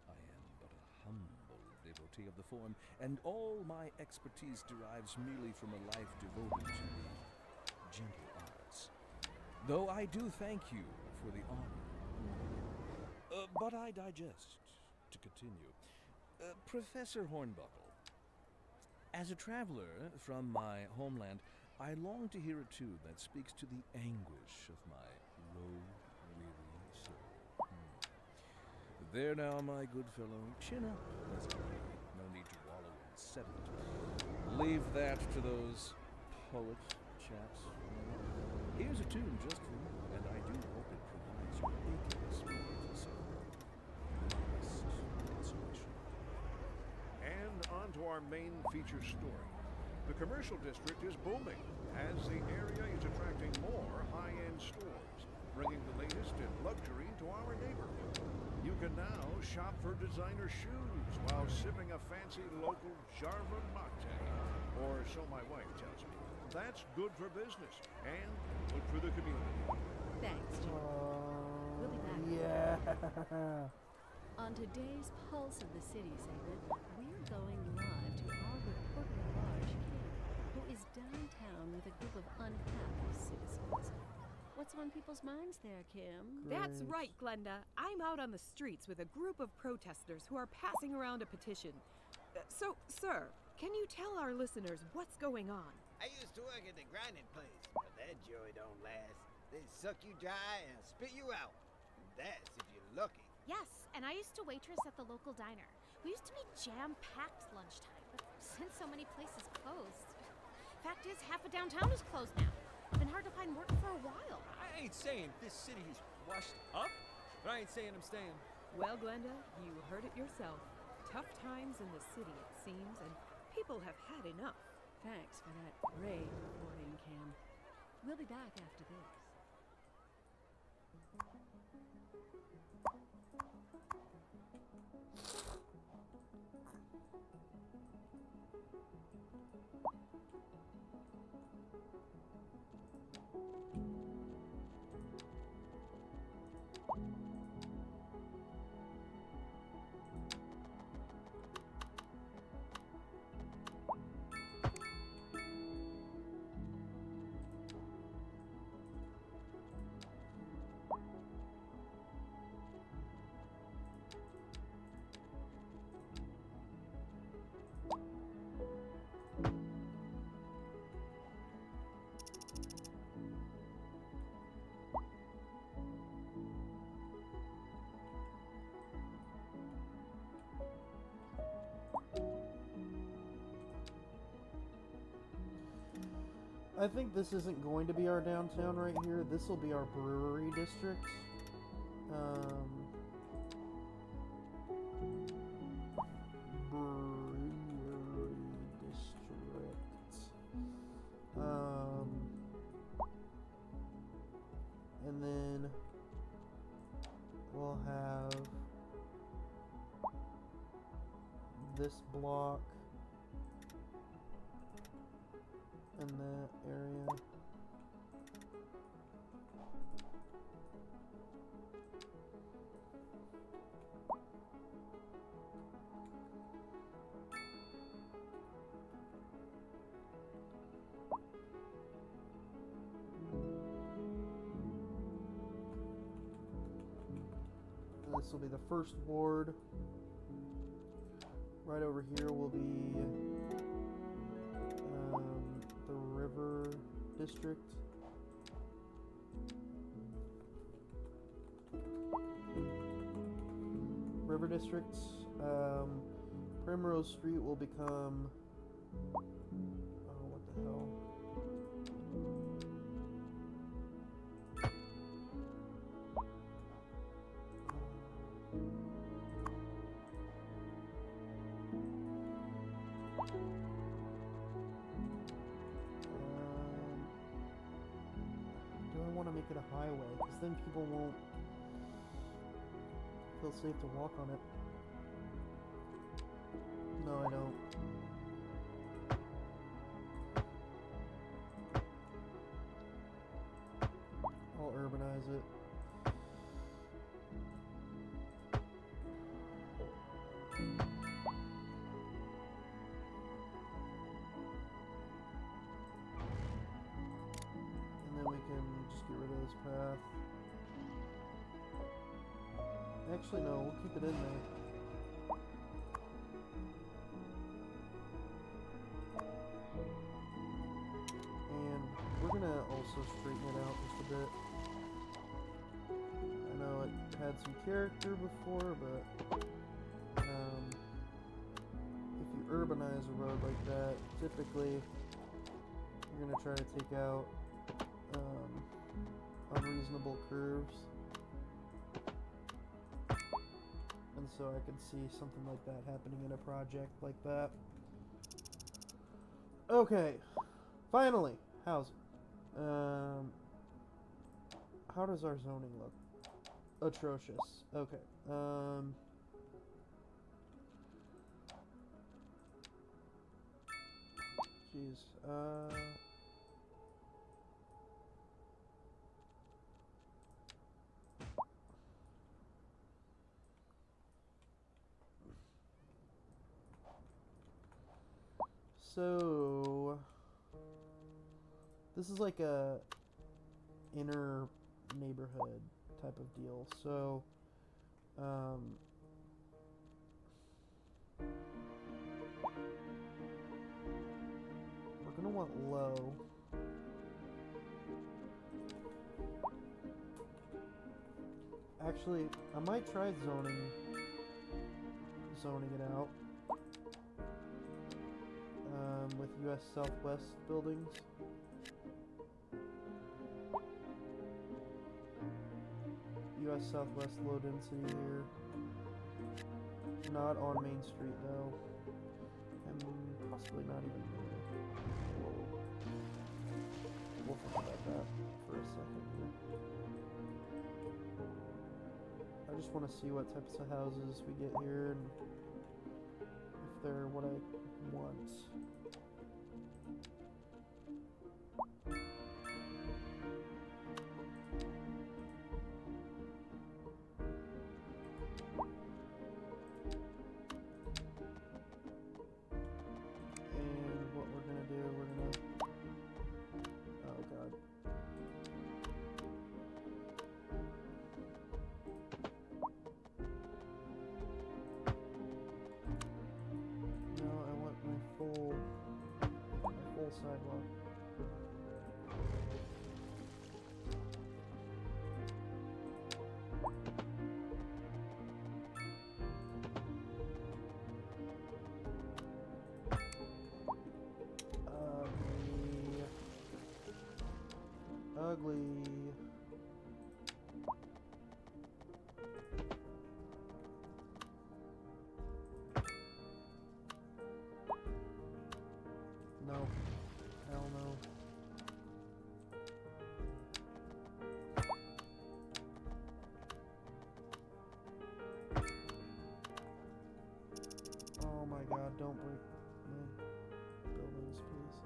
I am but a humble devotee of the form, and all my expertise derives merely from a life devoted to the gentle arts. Though I do thank you for the honor. But I digest. To continue. Professor Hornbuckle, as a traveler from my homeland, I long to hear a tune that speaks to the anguish of my low, weary soul. There now, my good fellow, chin up, pleasantly. No need to wallow in sediment. Leave that to those poet chaps. Here's a tune just for you, and I do hope it provides your aching spirit some modest consolation. And on to our main feature story. The commercial district is booming as the area is attracting more high-end stores, bringing the latest in luxury to our neighborhood. You can now shop for designer shoes while sipping a fancy local Java mate, or so my wife tells me. That's good for business and good for the community. Thanks, Jim. We'll be back. Yeah. On today's Pulse of the City segment, we're going live to our reporter at large, Kim, who is downtown with a group of unhappy citizens. What's on people's minds there, Kim? That's Great. right, Glenda. I'm out on the streets with a group of protesters who are passing around a petition. So, sir, can you tell our listeners what's going on? I used to work at the grinding place, but that joy don't last. They suck you dry and spit you out. That's if you're lucky. Yes, and I used to waitress at the local diner. We used to be jam-packed lunchtime, but since so many places closed. Fact is, half of downtown is closed now. It's been hard to find work for a while. I ain't saying this city's washed up, but I ain't saying I'm staying. Well, Glenda, you heard it yourself. Tough times in the city, it seems, and people have had enough. Thanks for that great reporting, Kim. We'll be back after this. I think this isn't going to be our downtown right here. This will be our brewery district. Brewery district. And then we'll have this block in that area. This will be the first ward. Right over here will be the river district. River District. Primrose Street will become... Oh, what the hell? Do I want to make it a highway? Because then people won't feel safe to walk on it. No, I don't. I'll urbanize it. And then we can just get rid of this path. Actually, no, we'll keep it in there. And we're gonna also straighten it out just a bit. I know it had some character before, but if you urbanize a road like that, typically you're gonna try to take out unreasonable curves. And so I could see something like that happening in a project like that. Okay, finally, housing. How does our zoning look? Atrocious. Okay. Jeez. So this is like a inner neighborhood type of deal. So we're gonna want low. Actually, I might try zoning it out. With US Southwest buildings. US Southwest low density here. Not on Main Street though. And possibly not even there. We'll think about that for a second here. I just want to see what types of houses we get here and if they're what I want. Sidewalk. Ugly. No. Hell no. Oh my god, don't break my buildings, please.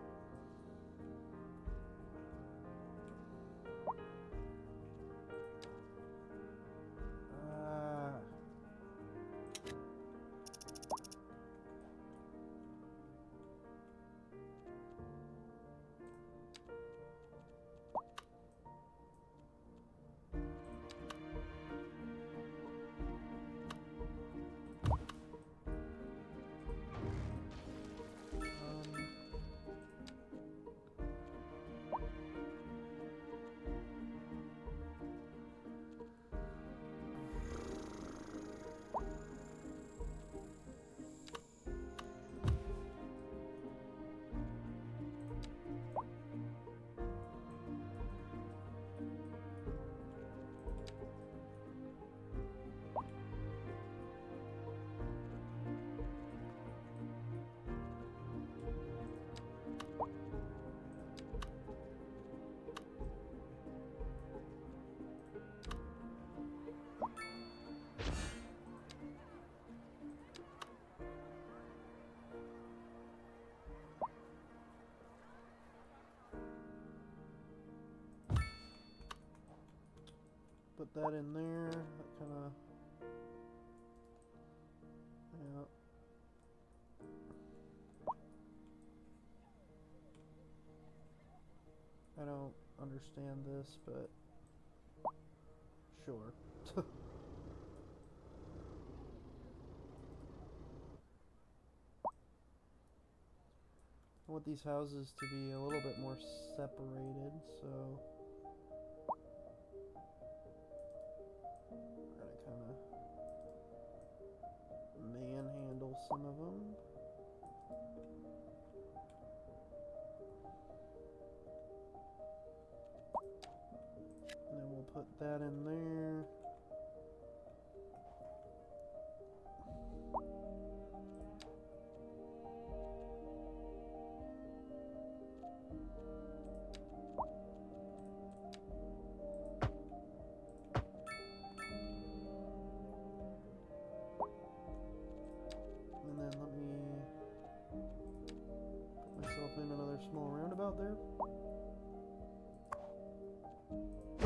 put that in there. That kind of... Yeah. I don't understand this, but... Sure. I want these houses to be a little bit more separated, so we're gonna kind of manhandle some of them. And then we'll put that in there. And then let me put myself in another small roundabout there. And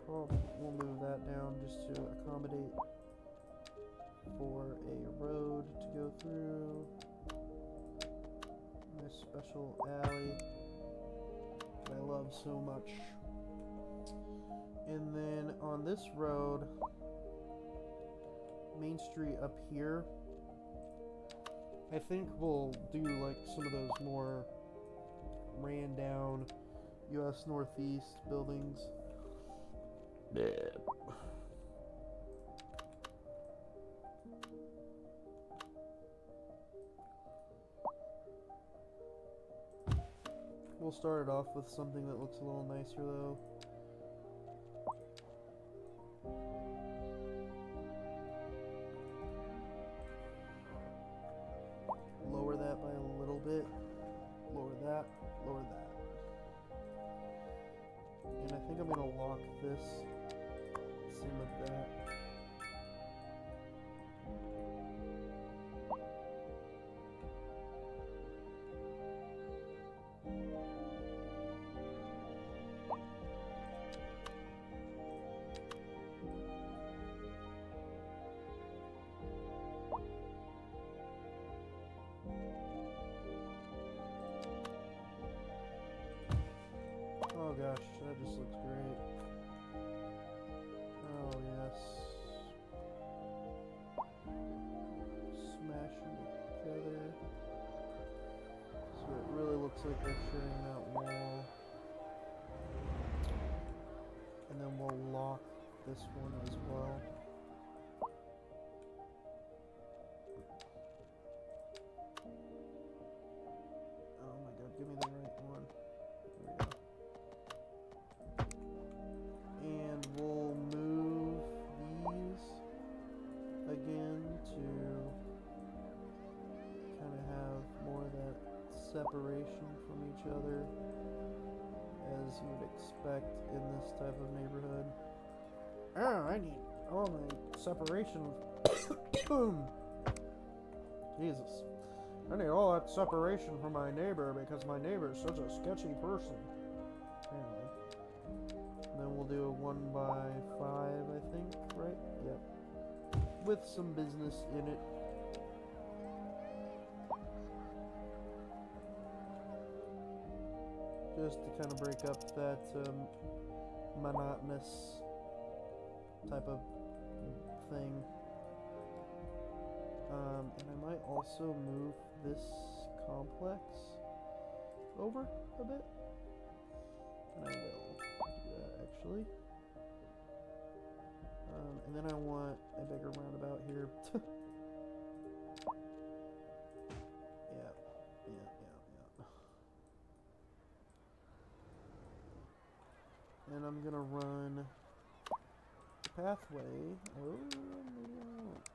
we'll move that down just to accommodate for a road to go through. This special alley that I love so much. And then on this road, Main Street up here, I think we'll do like some of those more ran down US Northeast buildings. We'll start it off with something that looks a little nicer though. Lower that by a little bit. Lower that. Lower that. And I think I'm gonna lock this. Same with that. Oh gosh, that just looks great. Oh yes. Smash them together. So it really looks like they're sharing that wall. And then we'll lock this one as well. Oh my god, give me the right one. There we go. And we'll move these again to kind of have more of that separation from each other as you would expect in this type of neighborhood. Oh, I need all my separation. Jesus. I need all that separation from my neighbor because my neighbor is such a sketchy person. Anyway. And then we'll do a 1x5, I think, right? Yep. With some business in it. Just to kind of break up that monotonous type of thing. And I might also move this complex over a bit. And I will do that actually. And then I want a bigger roundabout here. Yeah. And I'm gonna run the pathway. Oh, maybe I won't.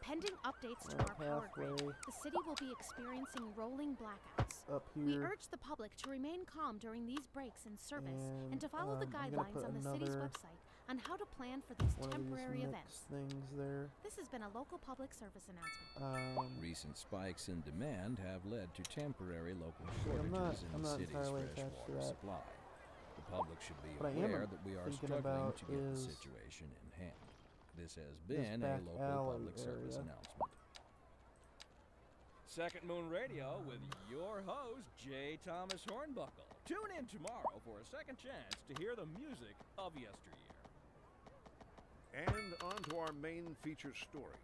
Pending updates to our power grid, the city will be experiencing rolling blackouts. Up here. We urge the public to remain calm during these breaks in service and to follow the guidelines on the city's website on how to plan for these temporary events. Things there. This has been a local public service announcement. Recent spikes in demand have led to temporary local I'm not shortages in the city's entirely freshwater attached to that. supply. The public should be What I am aware that we are thinking struggling about to get the is situation in hand. This has this been a back local alley public service area. announcement. Second Moon Radio with your host, J. Thomas Hornbuckle. Tune in tomorrow for a second chance to hear the music of yesteryear. And on to our main feature story.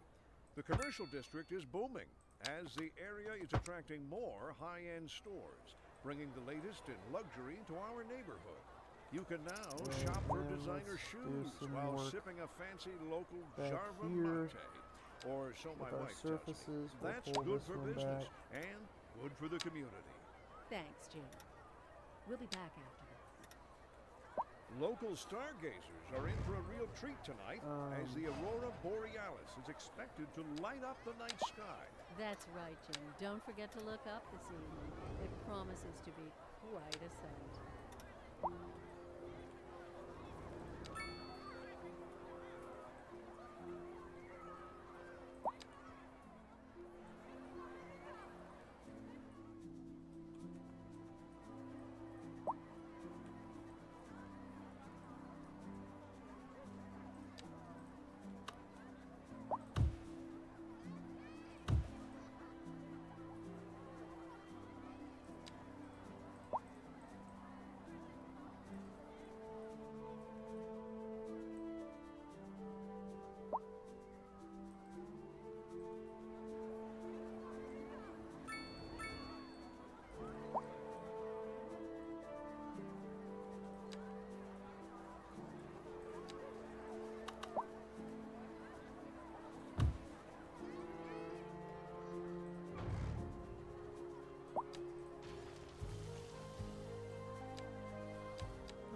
The commercial district is booming as the area is attracting more high-end stores, bringing the latest in luxury to our neighborhood. You can now Right, shop for then designer let's do shoes some while work sipping a fancy local back Jarva here Mate. Or so my with our wife tells me. surfaces. We'll That's pull good this for one business back. and good for the community. Thanks, Jim. We'll be back after this. Local stargazers are in for a real treat tonight as the Aurora Borealis is expected to light up the night sky. That's right, Jim. Don't forget to look up this evening. It promises to be quite a sight.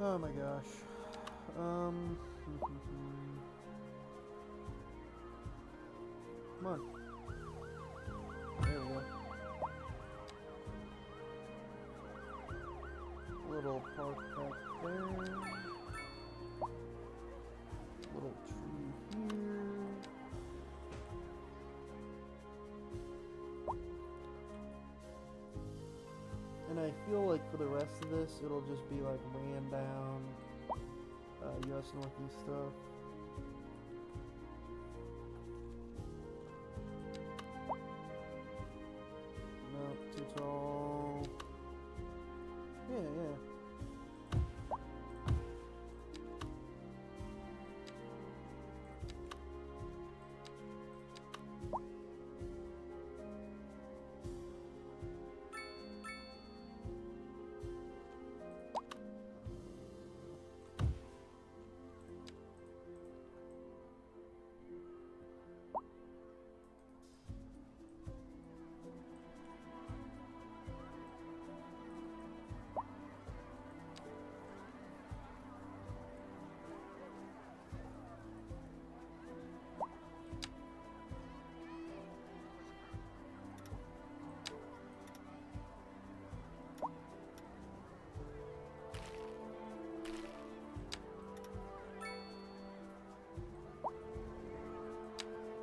Oh my gosh. Come on. There we go. Little park back there. Little tree here. And I feel like for the rest of this, it'll just be like ran down US Northeast stuff. No, too tall. Yeah, yeah.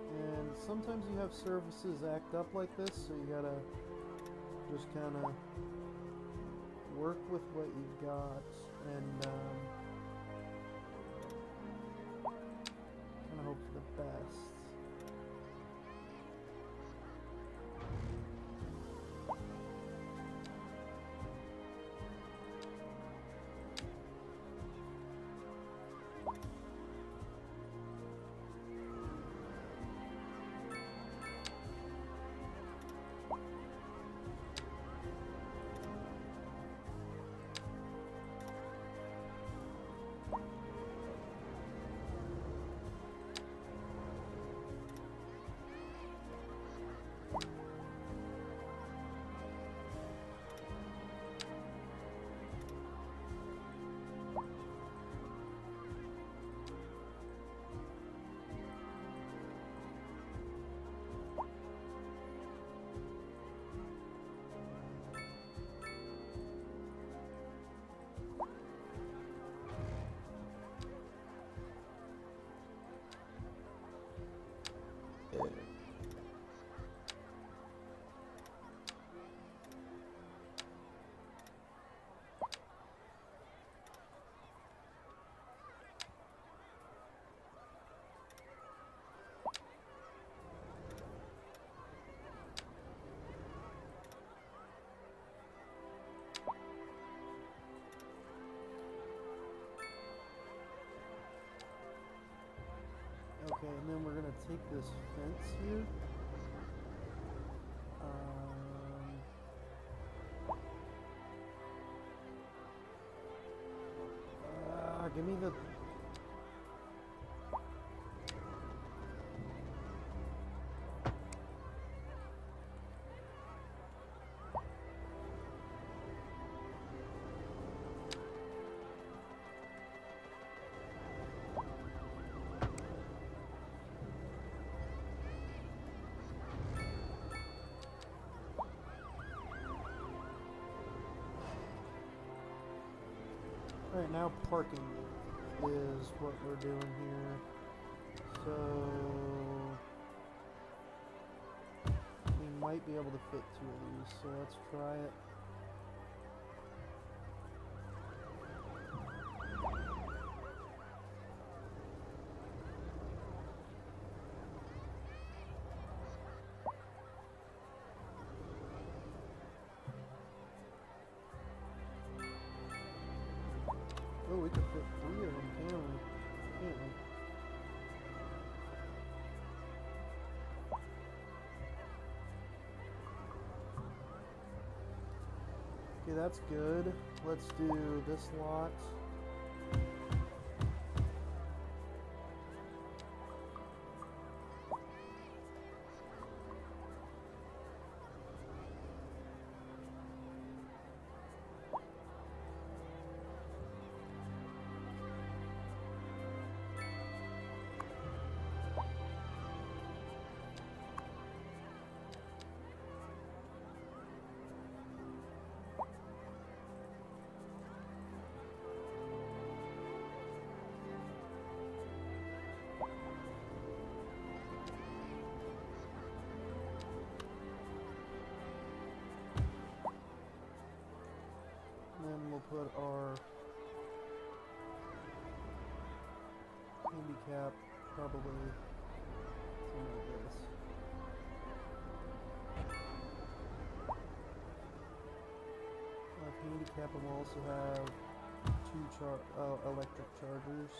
And sometimes you have services act up like this, so you gotta just kind of work with what you've got and kind of hope for the best. Okay, and then we're gonna take this fence here. Give me the... Alright, now parking is what we're doing here. So we might be able to fit 2 of these, so let's try it. Oh, we could fit 3 of them, can't we? Can't we? Okay, that's good. Let's do this lot. Then we'll put our handicap probably something like this. Handicap, and we'll also have 2 electric chargers.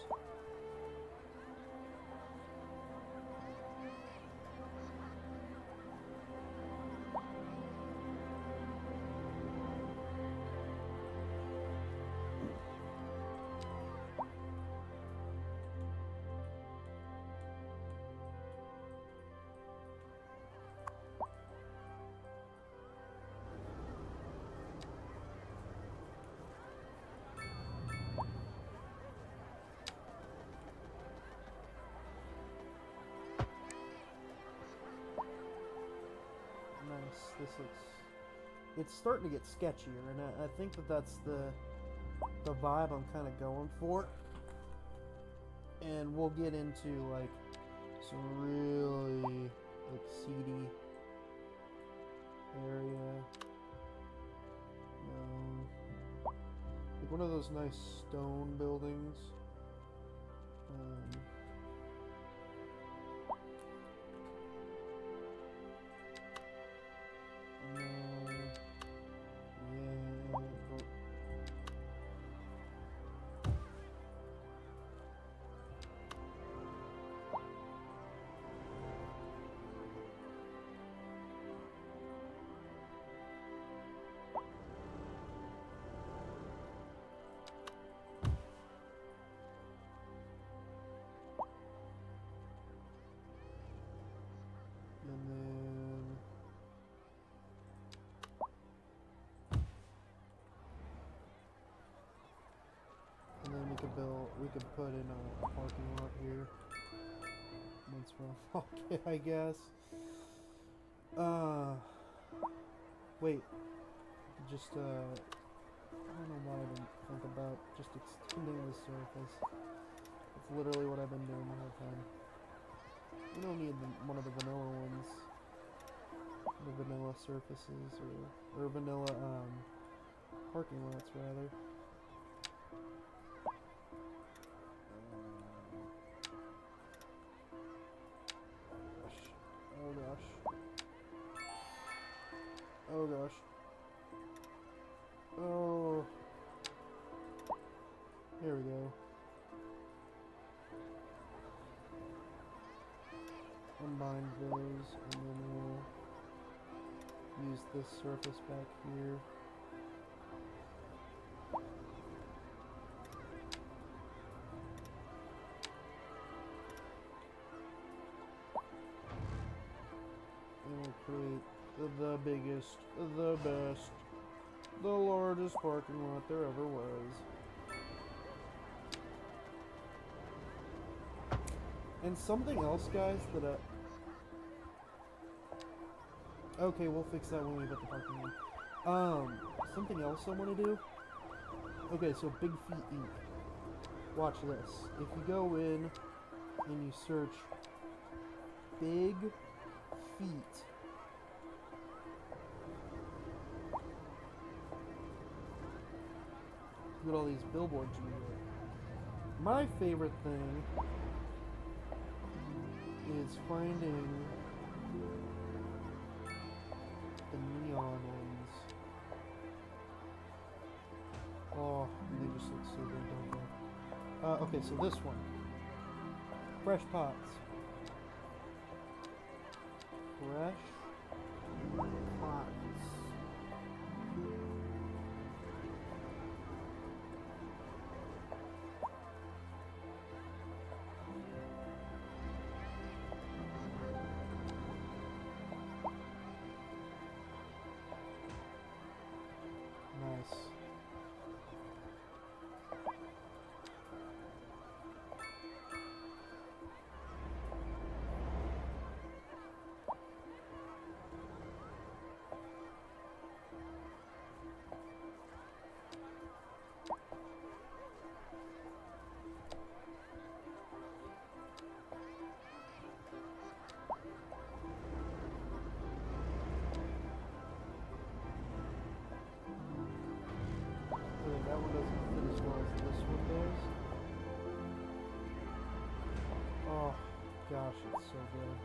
This looks... It's starting to get sketchier, and I think that that's the vibe I'm kind of going for. And we'll get into, like, some really, like, seedy area. Like one of those nice stone buildings. And then we could put in a parking lot here. Once we're off it, I guess. Wait. Just, I don't know why I didn't think about just extending the surface. That's literally what I've been doing the whole time. We don't need one of the vanilla ones. The vanilla surfaces, or vanilla, parking lots, rather. Oh gosh. Oh gosh. Oh. Here we go. combine those, and then we'll use this surface back here. And we'll create the biggest, the best, the largest parking lot there ever was. And something else, guys, that okay, we'll fix that when we get the parking lot. Something else I want to do. Okay, so Big Feet Inc. Watch this. If you go in and you search Big Feet, look at all these billboards you get. My favorite thing is finding the neon ones. Oh, they just look so good, don't they? Okay, so this one. Fresh Pots. Fresh Pots. Nice. Okay, that one doesn't fit as well as this one does. Oh, gosh, it's so good.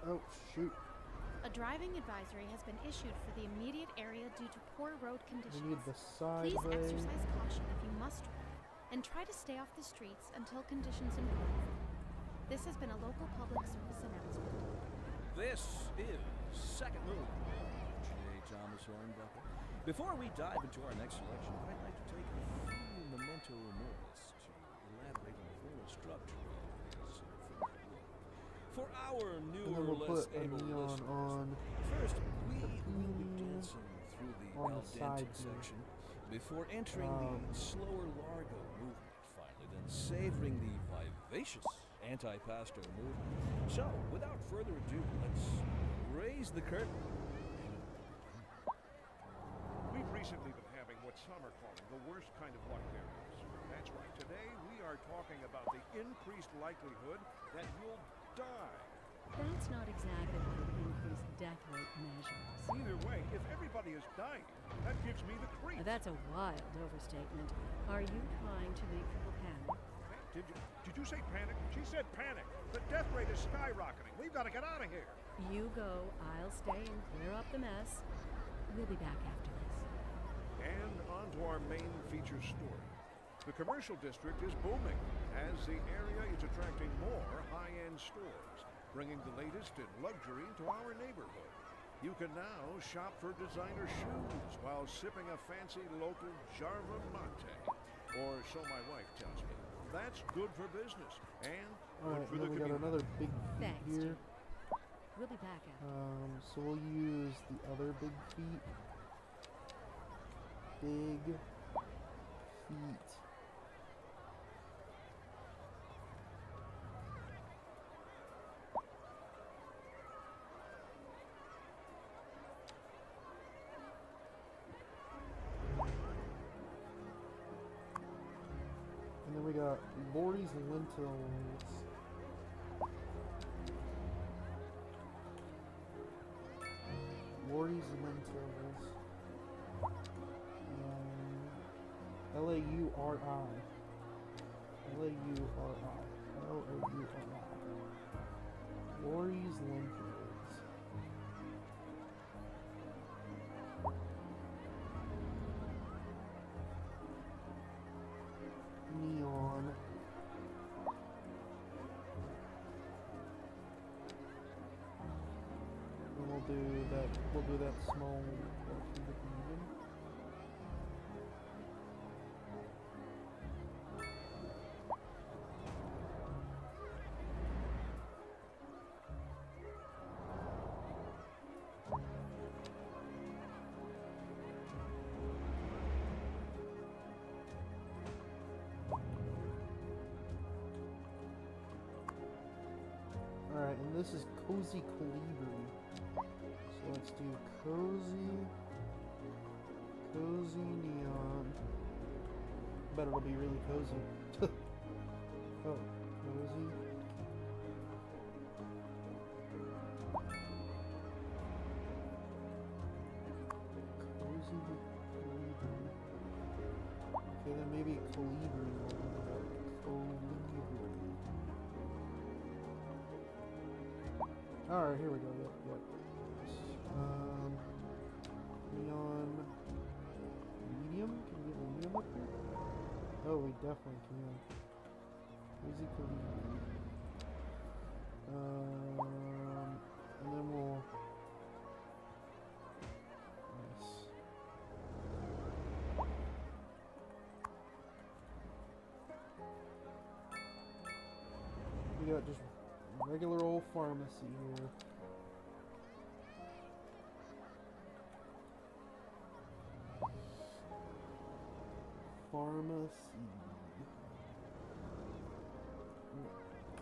Oh, shoot. A driving advisory has been issued for the immediate area due to poor road We conditions. need the side Please way. exercise caution if you must drive, and try to stay off the streets until conditions improve. This has been a local public service announcement. This is Second Move. J. Thomas Hornbuckle. Before we dive into our next selection, I'd like to take a few memento moments to elaborate on the full structure of this film. For our And newer, then we'll less put a able neon listeners, on. first we will be dancing through the on al the side dente here. section before entering the slower largo movement finally, then savoring the vivacious anti-pasto movement. So, without further ado, let's raise the curtain. We've recently been having what some are calling the worst kind of luck there is. That's right. Today we are talking about the increased likelihood that you'll die. That's not exactly what an increased death rate measures. Either way, if everybody is dying, that gives me the creeps. Now, that's a wild overstatement. Are you trying to make people panic? Did you say panic? She said panic. The death rate is skyrocketing. We've got to get out of here. You go, I'll stay and clear up the mess. We'll be back after this. And on to our main feature story. The commercial district is booming as the area is attracting more high-end stores, bringing the latest in luxury to our neighborhood. You can now shop for designer shoes while sipping a fancy local Jarva Mate. Or so my wife tells me. That's good for business and good Alright, for then the we got community. another big feet Thanks, here. We'll be back after. So we'll use the other big feet big feet. And then we got Lori's lentils. Lori's lentils. L-A-U-R-I. L-A-U-R-I. L-A-U-R-I. Lori's lentils. Neon. And we'll do that small portion with medium. Alright, and this is Cozy Calibri. So let's do Cozy Neon. Bet it'll be really cozy. Oh, Cozy. Cozy Calibri. Okay, then maybe Calibri. Calibri. Alright, here we go. Yep. Neon medium? Can we get medium up here? Oh, we definitely can. Easy Calibri. And then we'll. Nice. We got just regular old pharmacy here. Pharmacy.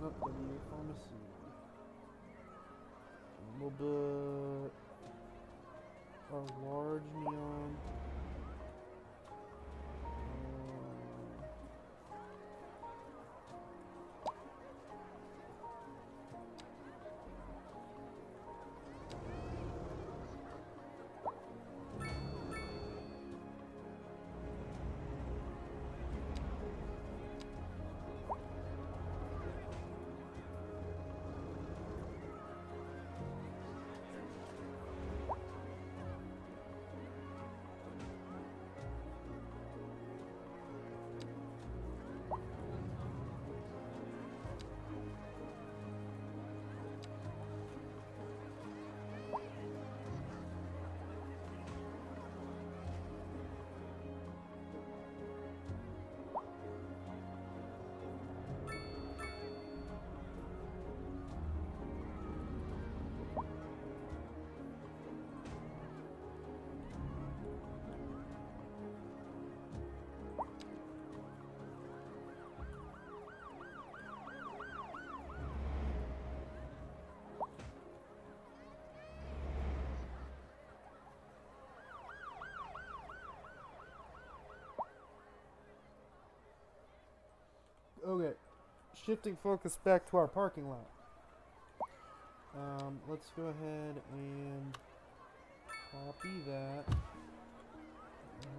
Not W, pharmacy. We'll put a large neon. Okay, shifting focus back to our parking lot. Let's go ahead and copy that.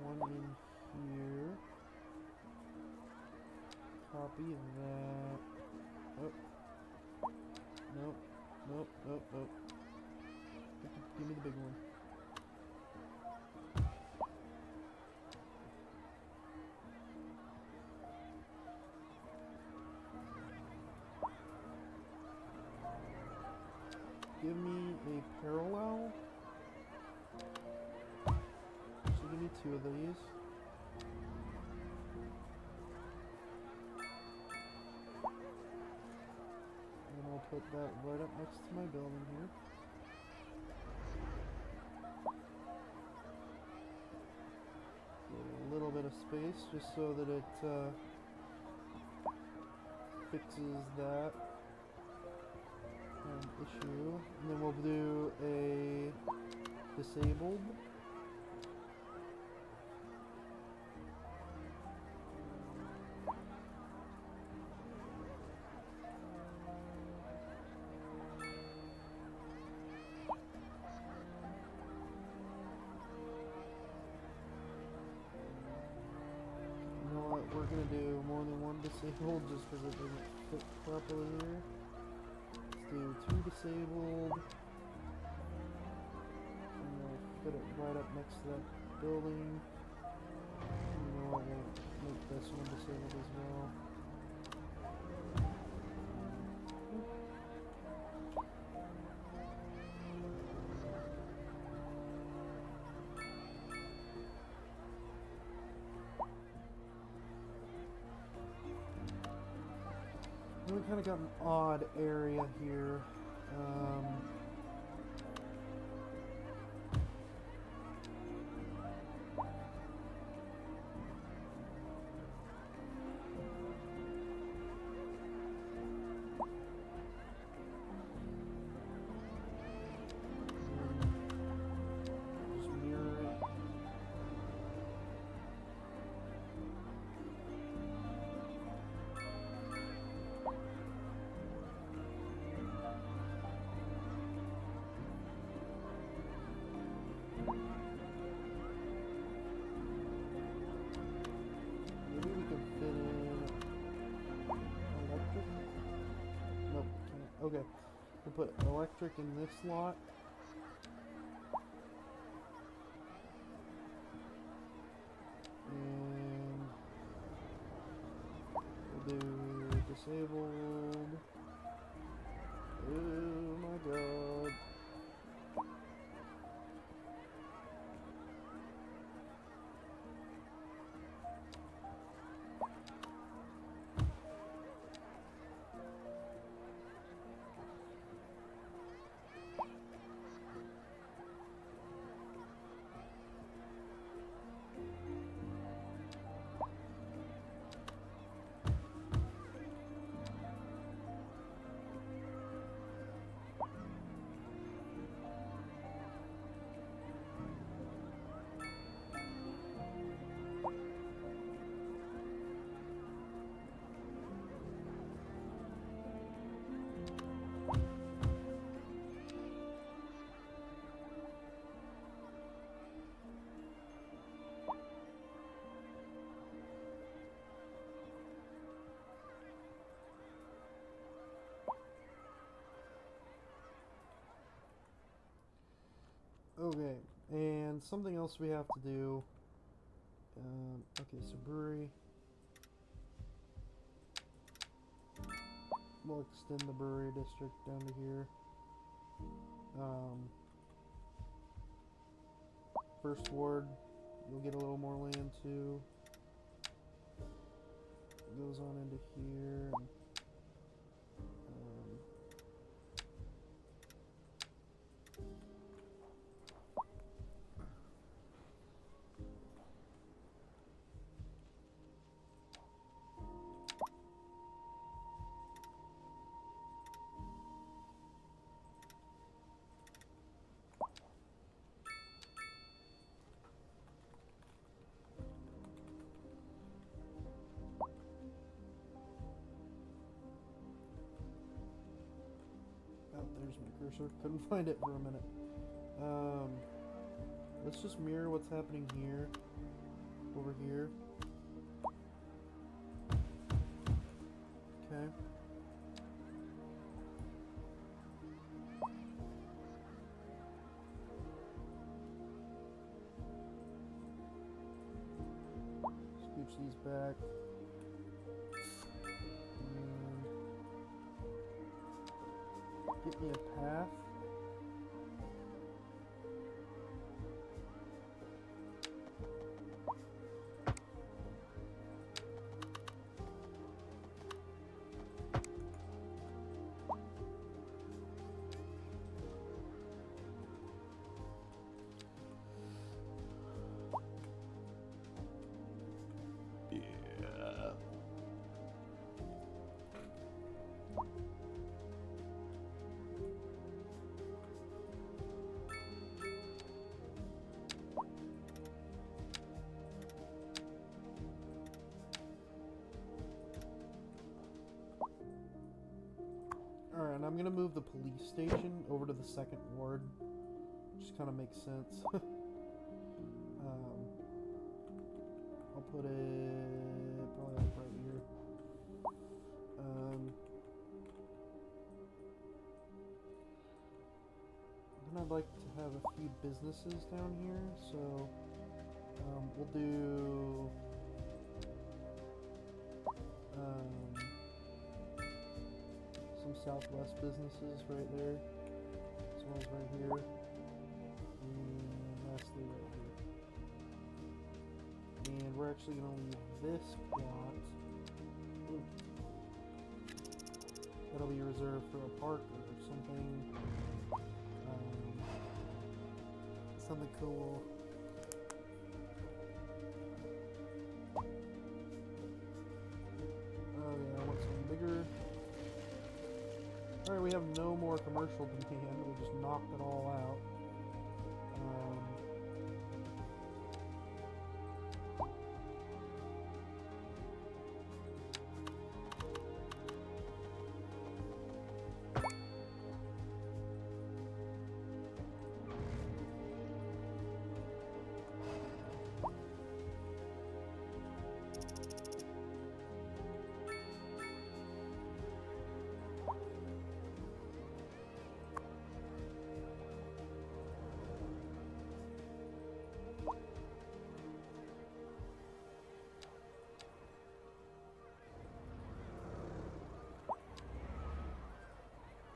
One in here. Copy that. Oh. Nope. Give me the big one. Give me a parallel. So give me two of these. And I'll put that right up next to my building here. space just so that it fixes that issue. And then we'll do a disabled. We're gonna do more than one disabled just because it doesn't fit properly here. Let's do 2 disabled. And we'll fit it right up next to that building. You know what, we'll make this one disabled as well. We kind of got an odd area here. Just mirror it. Maybe we can fit in electric? Nope, can't. Okay. We'll put electric in this slot. And we'll do disabled. Oh my god. Okay, and something else we have to do. Okay, so brewery. We'll extend the brewery district down to here. First ward, you'll get a little more land too. It goes on into here. And, there's my cursor. Couldn't find it for a minute. Let's just mirror what's happening here. Over here. Okay. Scooch these back. Get me a path. I'm gonna move the police station over to the second ward. Just kind of makes sense. I'll put it probably like right here. Then I'd like to have a few businesses down here, so we'll do some Southwest businesses right there, as well as right here, and lastly right here. And we're actually going to leave this plot. That'll be reserved for a park or something. Something cool. Oh yeah, I want something bigger. Alright, we have no more commercial demand. We just knocked it all out.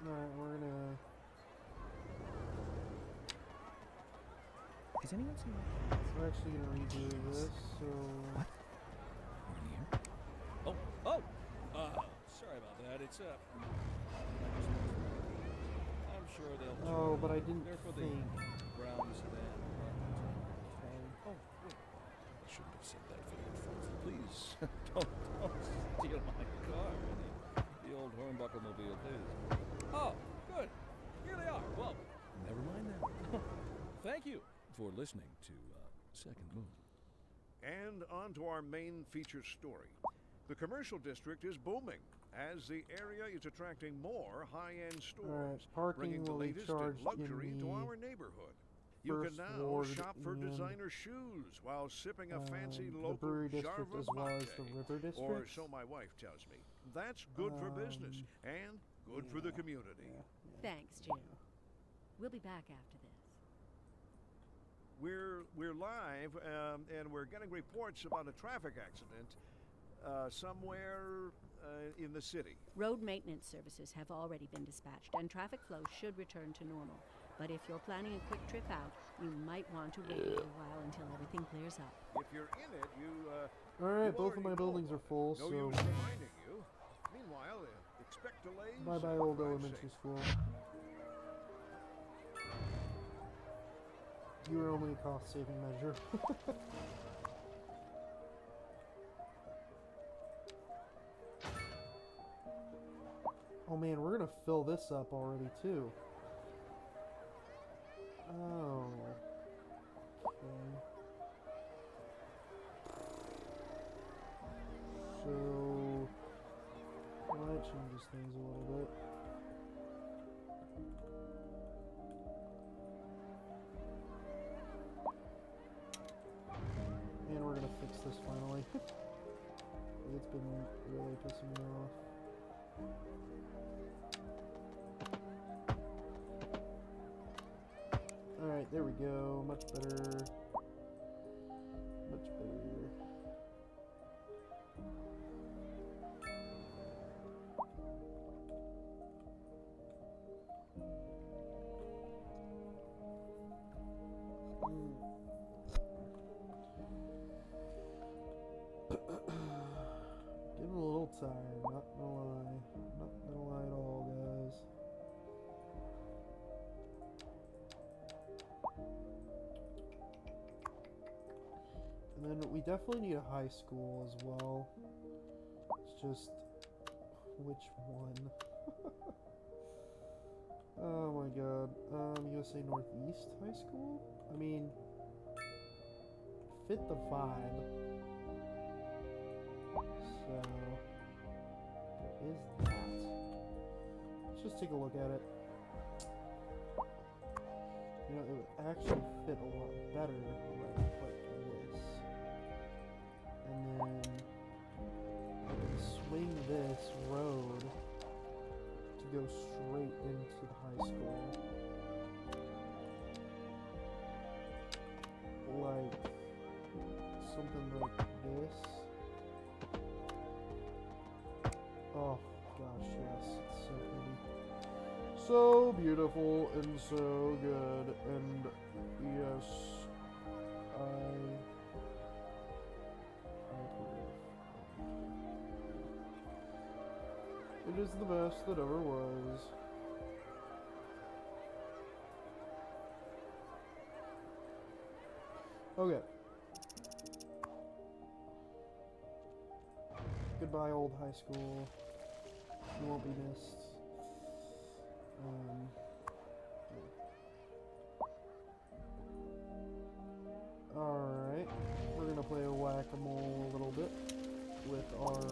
Alright, Has anyone seen my we're actually gonna redo this, so What? We're in here? Oh! Sorry about that. It's I'm sure they'll oh, but I didn't They're for the think. brown sedan apartment. Oh, wait. I shouldn't have said that for the folks. Please, don't steal my car. The old Hornbuckle mobile, please. Oh, good. Here they are. Well, never mind that. Thank you for listening to Second Moon. And on to our main feature story. The commercial district is booming as the area is attracting more high-end stores, parking bringing the will be latest in charged luxury in to the our neighborhood. You can first now ward shop for and, designer shoes while sipping a fancy the local brewery district Jarva as well as the mate. river district. Or so my wife tells me. That's good for business and good for the community. Thanks, Jim. We'll be back after this. We're live, and we're getting reports about a traffic accident somewhere in the city. Road maintenance services have already been dispatched, and traffic flow should return to normal. But if you're planning a quick trip out, you might want to wait a little while until everything clears up. If you're in it, Alright, you both of my already know. buildings are full, No so use reminding you. Meanwhile, expect delays. bye-bye and old drive elementary safe. school. You were only a cost-saving measure. Oh man, we're gonna fill this up already too. Oh. Okay. So well, that changes things a little bit. And we're gonna fix this finally. It's been really pissing me off. Alright, there we go. Much better. Much better. Getting a little tired, not gonna lie. Not gonna lie at all, guys. And then we definitely need a high school as well. It's just which one? Oh my god. USA Northeast High School? I mean, fit the vibe. So there is that. let's just take a look at it. You know, it would actually fit a lot better right like this. And then I can swing this road to go straight into the high school. Like something like this. Oh gosh, yes, it's so pretty. So beautiful and so good, and yes, I approve. It is the best that ever was. Okay. Goodbye, old high school. You won't be missed. Yeah. Alright. We're gonna play a whack-a-mole a little bit with our...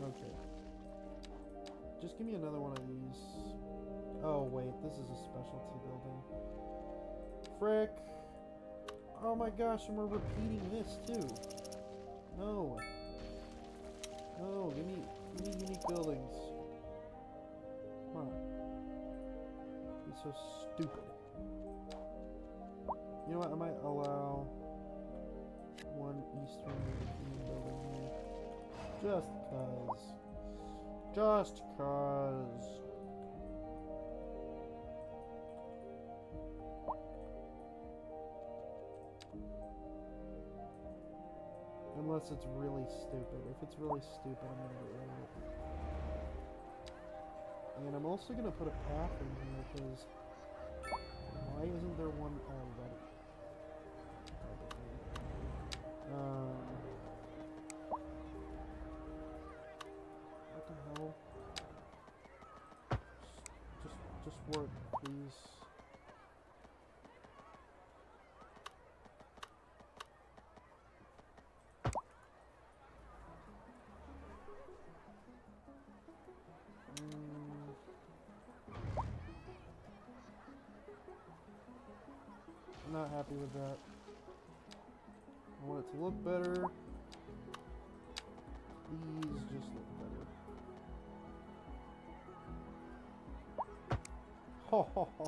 Okay. Just give me another one of these. Oh, wait. This is a specialty building. Frick. Oh my gosh, and we're repeating this too. No. No, give me unique buildings. Come on. It's so stupid. You know what, I might allow one Eastern European building here. Just cause. Just cause. Unless it's really stupid. If it's really stupid, I'm gonna get rid of it. And I'm also gonna put a path in here because why isn't there one already? What the hell? Just work, please. I'm not happy with that. I want it to look better. Please just look better. Ho ho ho ho.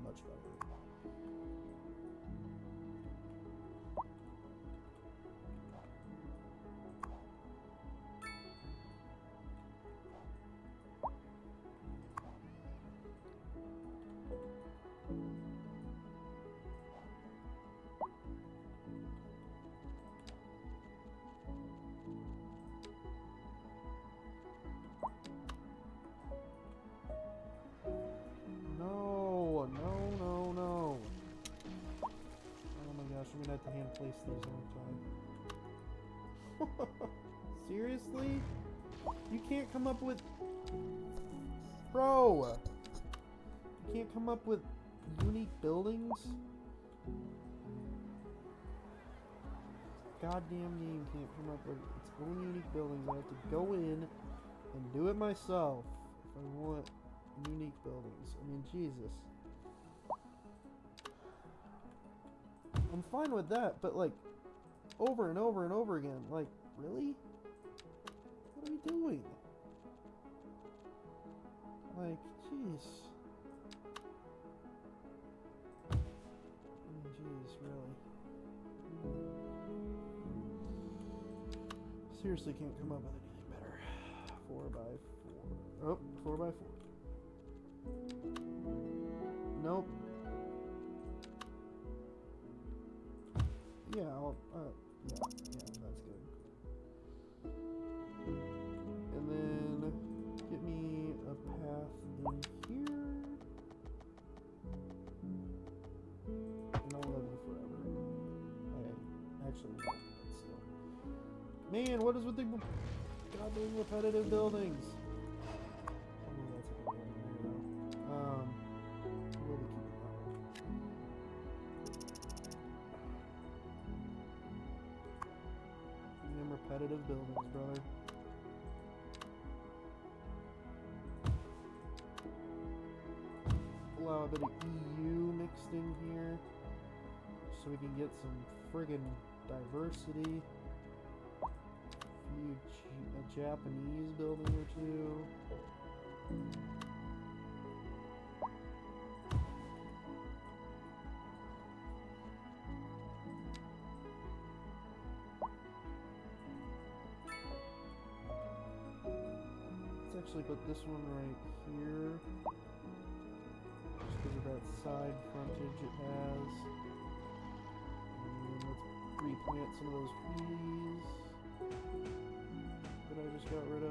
Much better. I'm gonna have to hand place these, aren't I? Seriously? You can't come up with... Bro! You can't come up with unique buildings? Goddamn game can't come up with its own unique buildings. I have to go in and do it myself if I want unique buildings. I mean, Jesus. I'm fine with that, but like, over and over and over again. Like, really? What are we doing? Like, jeez. I mean, jeez, really. Seriously can't come up with anything better. 4x4. Oh, 4x4. Nope. Yeah, yeah, that's good. And then get me a path in here. And I'll live here forever. Okay, actually, let's see. Man, what is with the goddamn repetitive buildings? Oh, that's a good one. There we go. We'll be keeping that one. Repetitive buildings, brother. a bit of EU mixed in here so we can get some friggin' diversity. A Japanese building or two. Let's actually put this one right here, just because of that side frontage it has. And let's replant some of those trees that I just got rid of.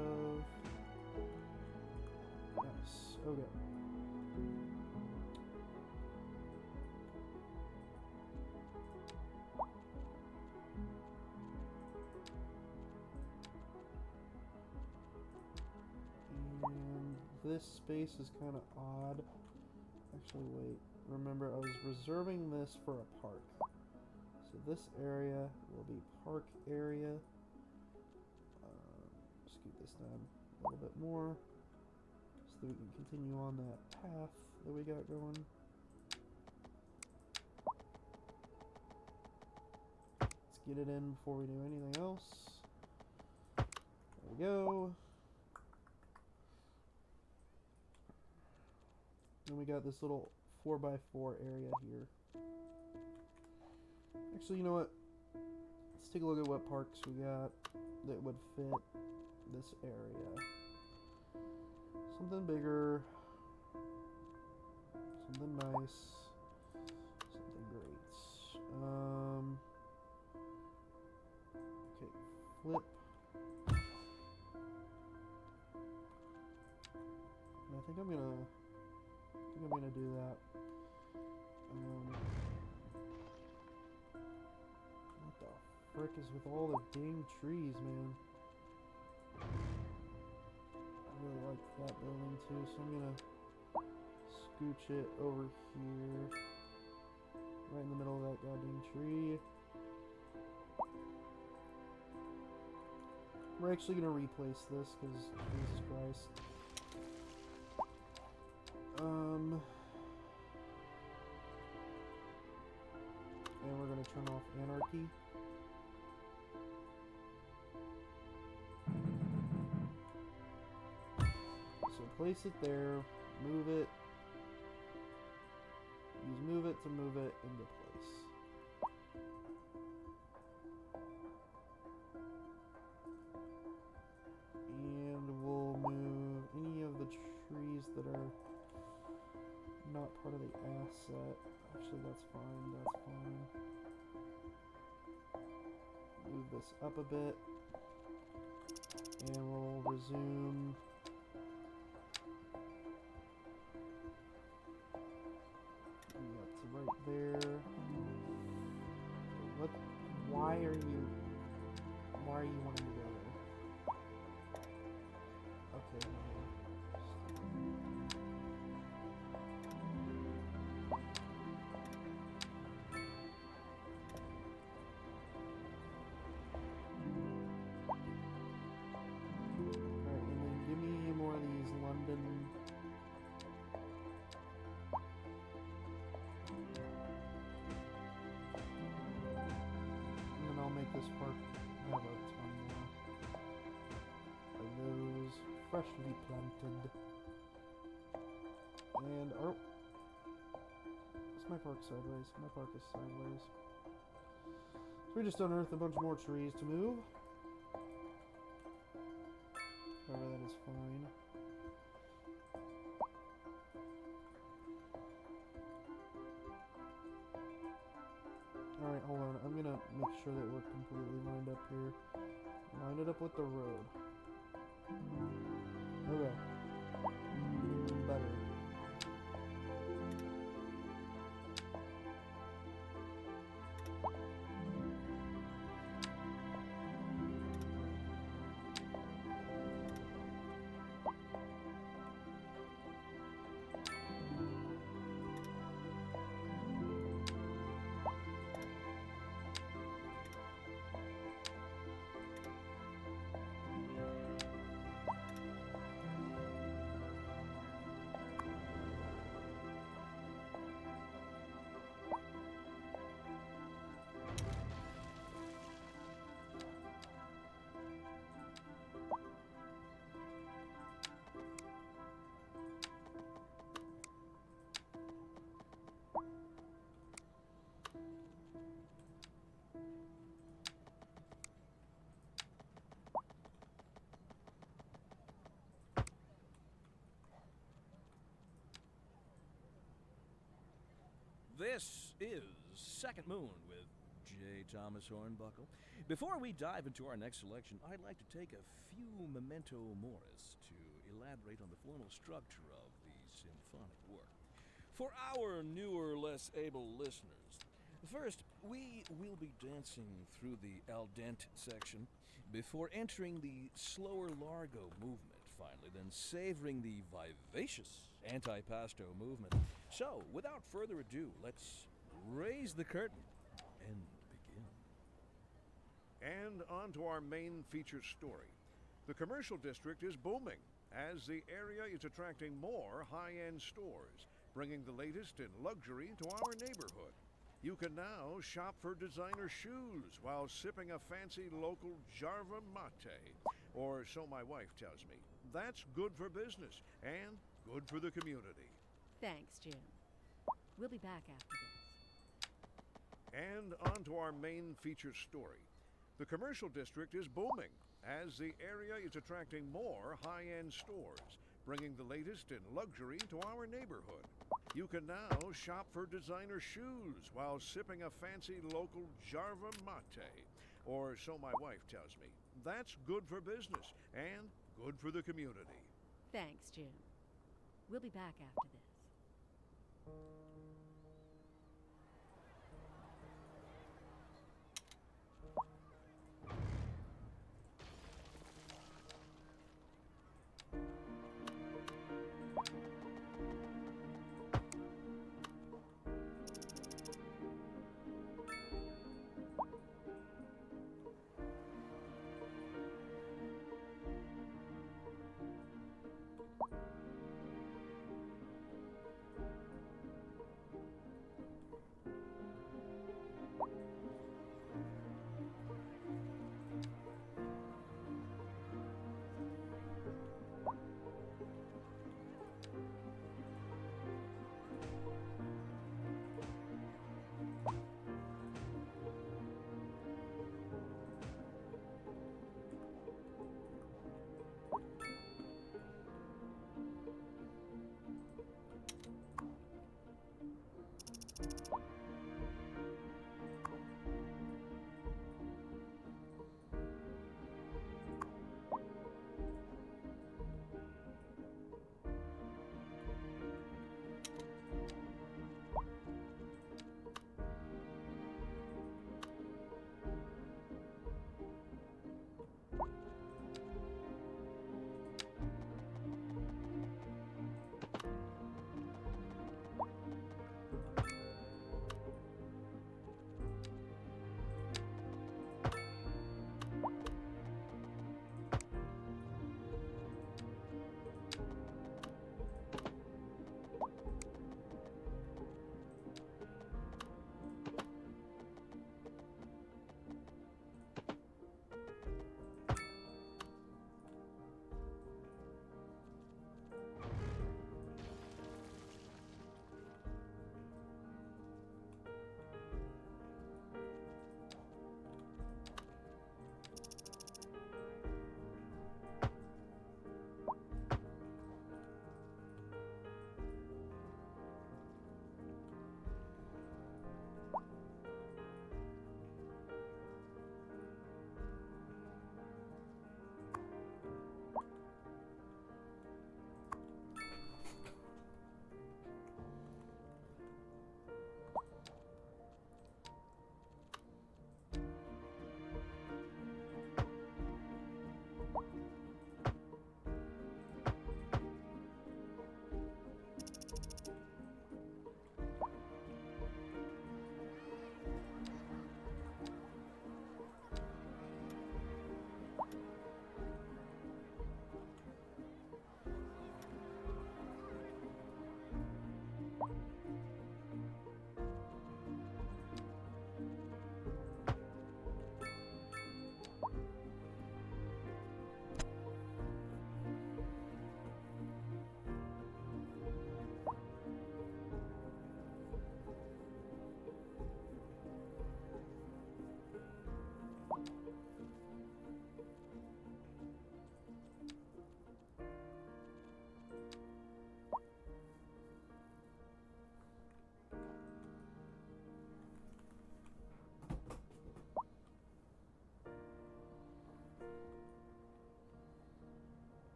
Nice. Okay. And this space is kind of odd. Actually, wait. Remember, I was reserving this for a park. So this area will be park area. Scoot this down a little bit more so that we can continue on that path that we got going. Let's get it in before we do anything else. There we go. Then we got this little 4x4 area here. Actually, you know what? Let's take a look at what parks we got that would fit this area. Something bigger, something nice, something great. Okay, flip. And I think I'm gonna do that. What the frick is with all the dang trees, man? I really like that building too, so I'm gonna scooch it over here, right in the middle of that goddamn tree. We're actually gonna replace this because Jesus Christ. And we're gonna turn off anarchy. So place it there, move it, use move it to move it into place. And we'll move any of the trees that are not part of the asset. Actually, that's fine, that's fine. Move this up a bit. And we'll resume. Up to right there. What? Why are you wanting to go there? Okay. Alright, and then give me more of these London. And then I'll make this park have a ton more of those freshly planted. And oh, is my park sideways? My park is sideways. So we just unearthed a bunch more trees to move. However, that is fine. Alright, hold on. I'm gonna make sure that we're completely lined up here. Line it up with the road. Okay. Better. This is Second Moon with J. Thomas Hornbuckle. Before we dive into our next selection, I'd like to take a few memento moris to elaborate on the formal structure of the symphonic work. For our newer, less able listeners, first, we will be dancing through the al dente section before entering the slower largo movement, finally, then savoring the vivacious antipasto movement. So, without further ado, let's raise the curtain and begin. And on to our main feature story. The commercial district is booming as the area is attracting more high-end stores, bringing the latest in luxury to our neighborhood. You can now shop for designer shoes while sipping a fancy local Jarva mate, or so my wife tells me. That's good for business and good for the community. Thanks, Jim. We'll be back after this. And on to our main feature story. The commercial district is booming as the area is attracting more high-end stores, bringing the latest in luxury to our neighborhood. You can now shop for designer shoes while sipping a fancy local Jarva mate, or so my wife tells me. That's good for business and good for the community. Thanks, Jim. We'll be back after this.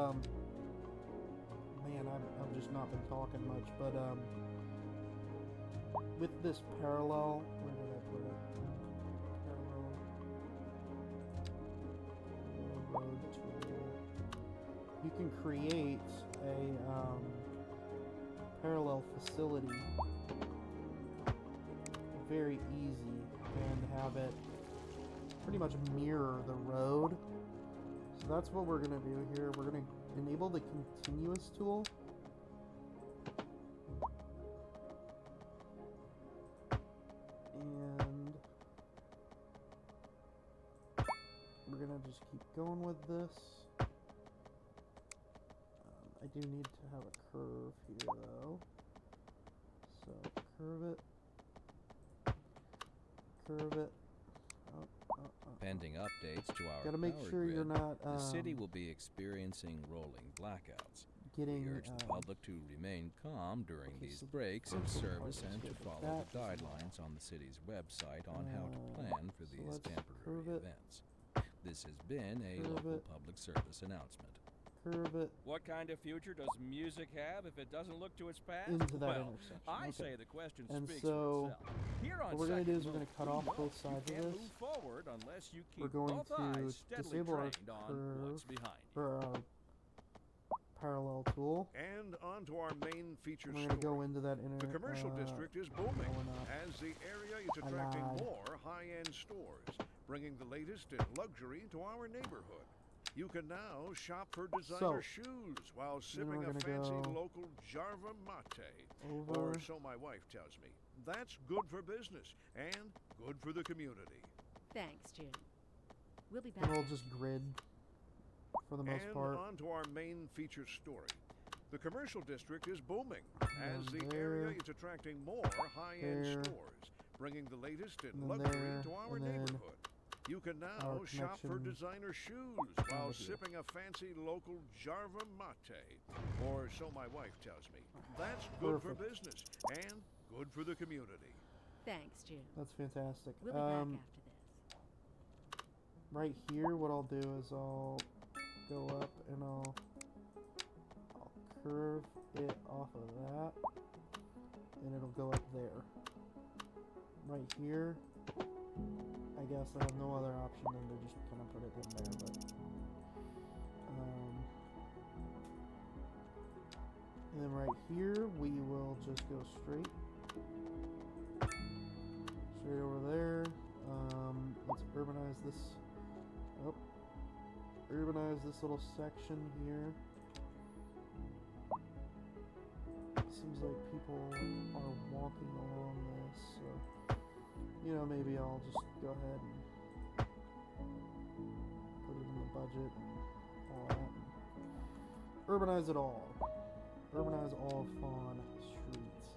man, I've just not been talking much, but with this parallel, where did I put it? Parallel road tool. You can create a parallel facility very easy and have it pretty much mirror the road. So that's what we're gonna do here. We're gonna enable the continuous tool. And we're gonna just keep going with this. I do need to have a curve here though. So curve it. Curve it. Pending updates to our Gotta make power sure grid, you're not the city will be experiencing rolling blackouts. getting We urge the public to remain calm during okay, these so the breaks in first service part is and to good, but follow that the is not. guidelines on the city's website on how to plan for So these let's temporary curve it. events. This has been a Curve local it. public service announcement. Curve it What kind of future does music have if it doesn't look to its past? into that Well, intersection. I Okay. say the question And speaks so, for itself. Here on what we're gonna do Second is we're gonna Look, cut we off know both sides you of can't this. move forward unless you keep We're going both to eyes steadily disable our trained on what's curve behind you. or our parallel tool. And on to our main feature And we're gonna story. go into that inner. The commercial district is booming no, we're not. as the area is attracting lied. more high-end stores, bringing the latest in luxury to our neighborhood. You can now shop for designer shoes while sipping we're a gonna fancy go local Jarva mate. over. Or so my wife tells me. That's good for business and good for the community. Thanks, Jim. We'll be back. And we'll after just grid for the most And part. on to our main feature story. The commercial district is booming as And the area there, is attracting more high-end there, stores, bringing the latest in and then luxury there, to our and then neighborhood. You can now our shop for connection designer shoes while over here. sipping a fancy local Jarva mate. Or so my wife tells me. That's good for Perfect. business and good for the community. Thanks, Jim. That's fantastic. We'll be back after this. Right here, what I'll do is I'll go up and I'll curve it off of that, and it'll go up there. Right here, I guess I have no other option than to just kind of put it in there, but and then right here we will just go straight over there. Let's urbanize this. Oh, urbanize this little section here. Seems like people are walking along this, so you know, maybe I'll just go ahead and put it in the budget and all that. And urbanize it all. Urbanize all Fawn streets.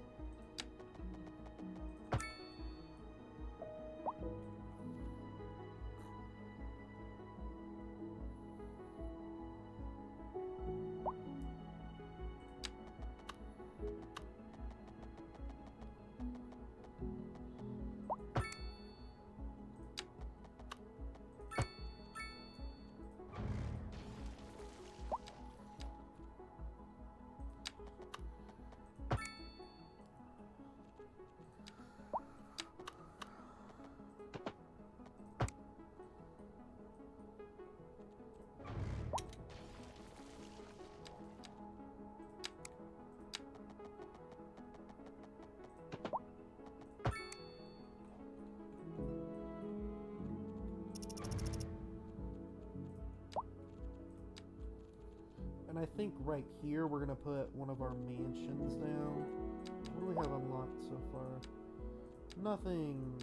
And I think right here we're gonna put one of our mansions down. What do we have unlocked so far? Nothing.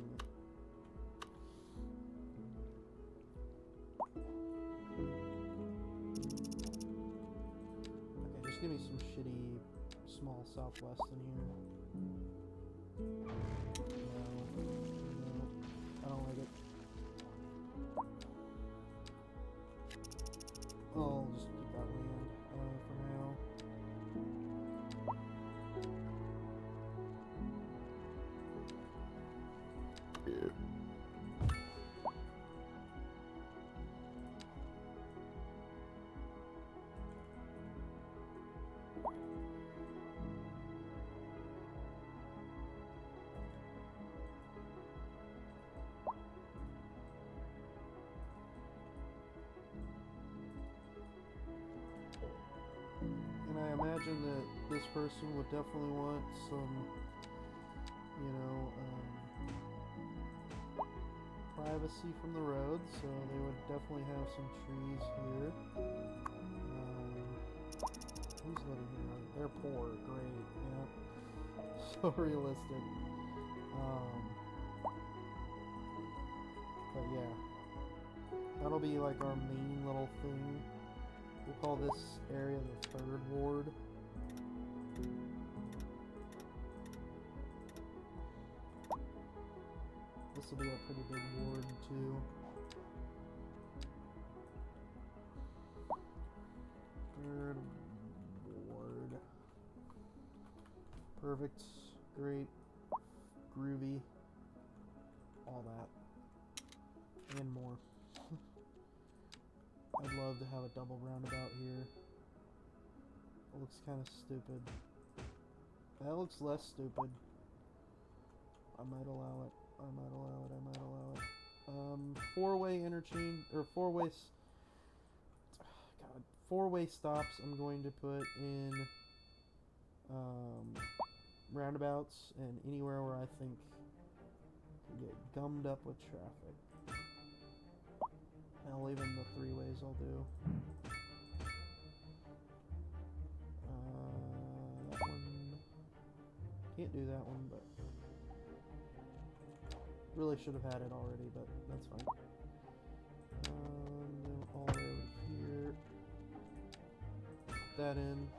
Okay, just give me some shitty small Southwest in here. No, I don't like it. I'll just keep that land for now. imagine that this person would definitely want some, you know, privacy from the road, so they would definitely have some trees here. Who's living here? They're poor. Great. Yeah. So realistic. But yeah. That'll be like our main little thing. We'll call this area the 3rd ward. This will be a pretty big ward too. 3rd ward. Perfect. Great. Groovy. All that. And more. I'd love to have a double roundabout here. It looks kind of stupid. That looks less stupid. I might allow it. I might allow it. I might allow it. 4-way interchange, or 4-way stops I'm going to put in roundabouts and anywhere where I think can get gummed up with traffic. Hell, even the 3-ways I'll do. That one. Can't do that one, but really should have had it already, but that's fine. Then all the way over here. Put that in.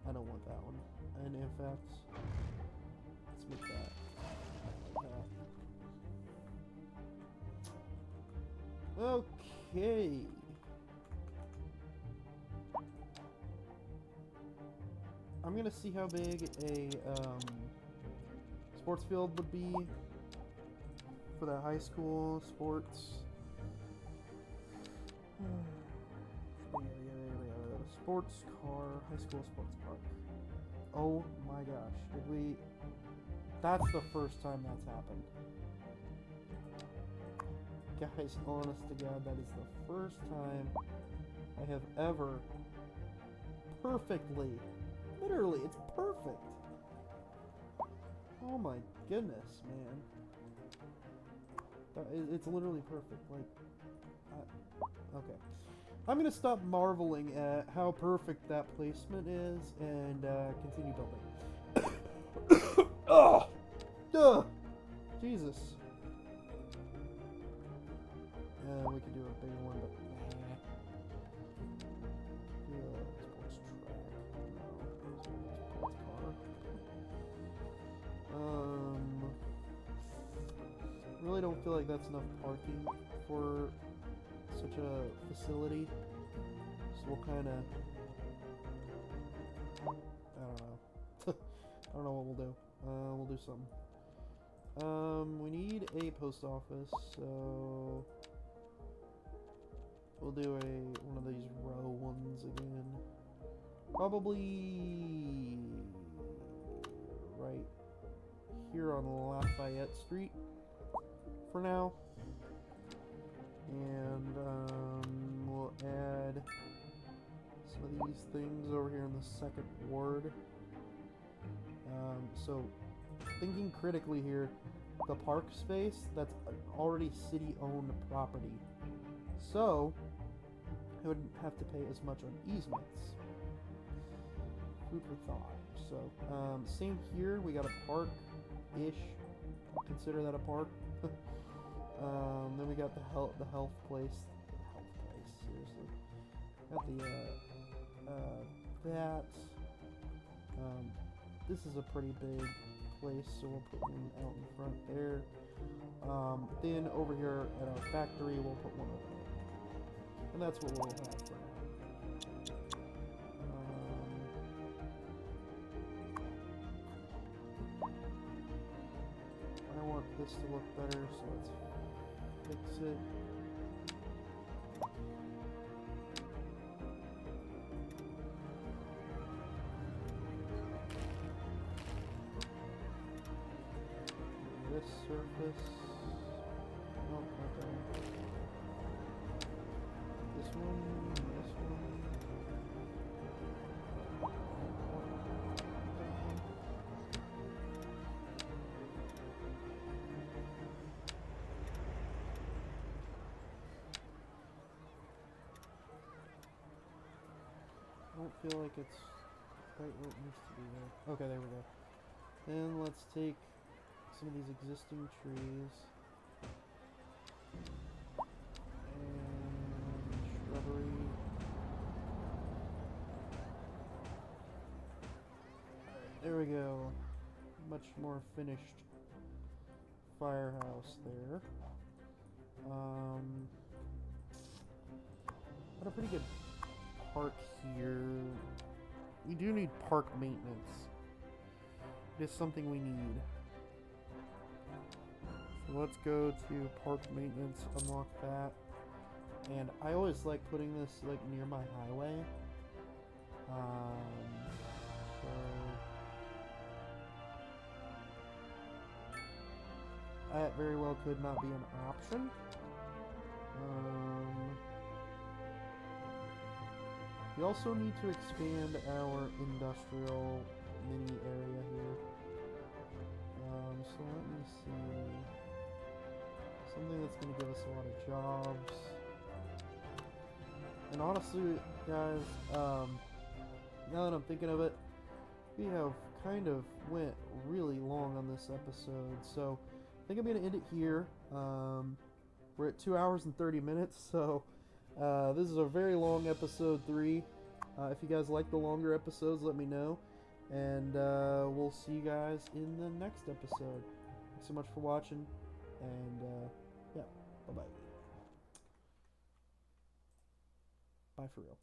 I don't want that one. And in fact, let's make that. Okay. I'm gonna see how big a sports field would be for that high school sports. Sports car, high school sports park. Oh my gosh, did we? That's the first time that's happened. Guys, honest to God, that is the first time I have ever perfectly, literally, it's perfect. Oh my goodness, man. It's literally perfect, like, okay. I'm gonna stop marveling at how perfect that placement is and continue building. Oh! Duh! Jesus. We could do a bigger one, but sports track. No, sports car. Really don't feel like that's enough parking for such a facility. So we'll kind of, I don't know. I don't know what we'll do. We'll do something. We need a post office, so we'll do one of these row ones again. Probably right here on Lafayette Street for now. And we'll add some of these things over here in the 2nd ward. So thinking critically here, the park space, that's already city-owned property. So I wouldn't have to pay as much on easements. Food for thought. So, same here, we got a park-ish. I'll consider that a park. Then we got the health place. Seriously. Got the, that. This is a pretty big place, so we'll put one out in front there. Then over here at our factory, we'll put one over there. And that's what we'll have for now. I want this to look better, so let's fix it. This surface. Nope, not that one. This one, this one. feel like it's right where it needs to be there. Okay, there we go. Then let's take some of these existing trees and shrubbery. Alright, there we go. Much more finished firehouse there. Got a pretty good park here. We do need park maintenance. It is something we need. So let's go to park maintenance, unlock that. And I always like putting this like near my highway. So that very well could not be an option. We also need to expand our industrial mini area here. So let me see. Something that's going to give us a lot of jobs. And honestly, guys, now that I'm thinking of it, we have kind of went really long on this episode. So I think I'm going to end it here. We're at 2 hours and 30 minutes, so this is a very long episode 3. If you guys like the longer episodes, let me know. And we'll see you guys in the next episode. Thanks so much for watching. And yeah, bye-bye. Bye for real.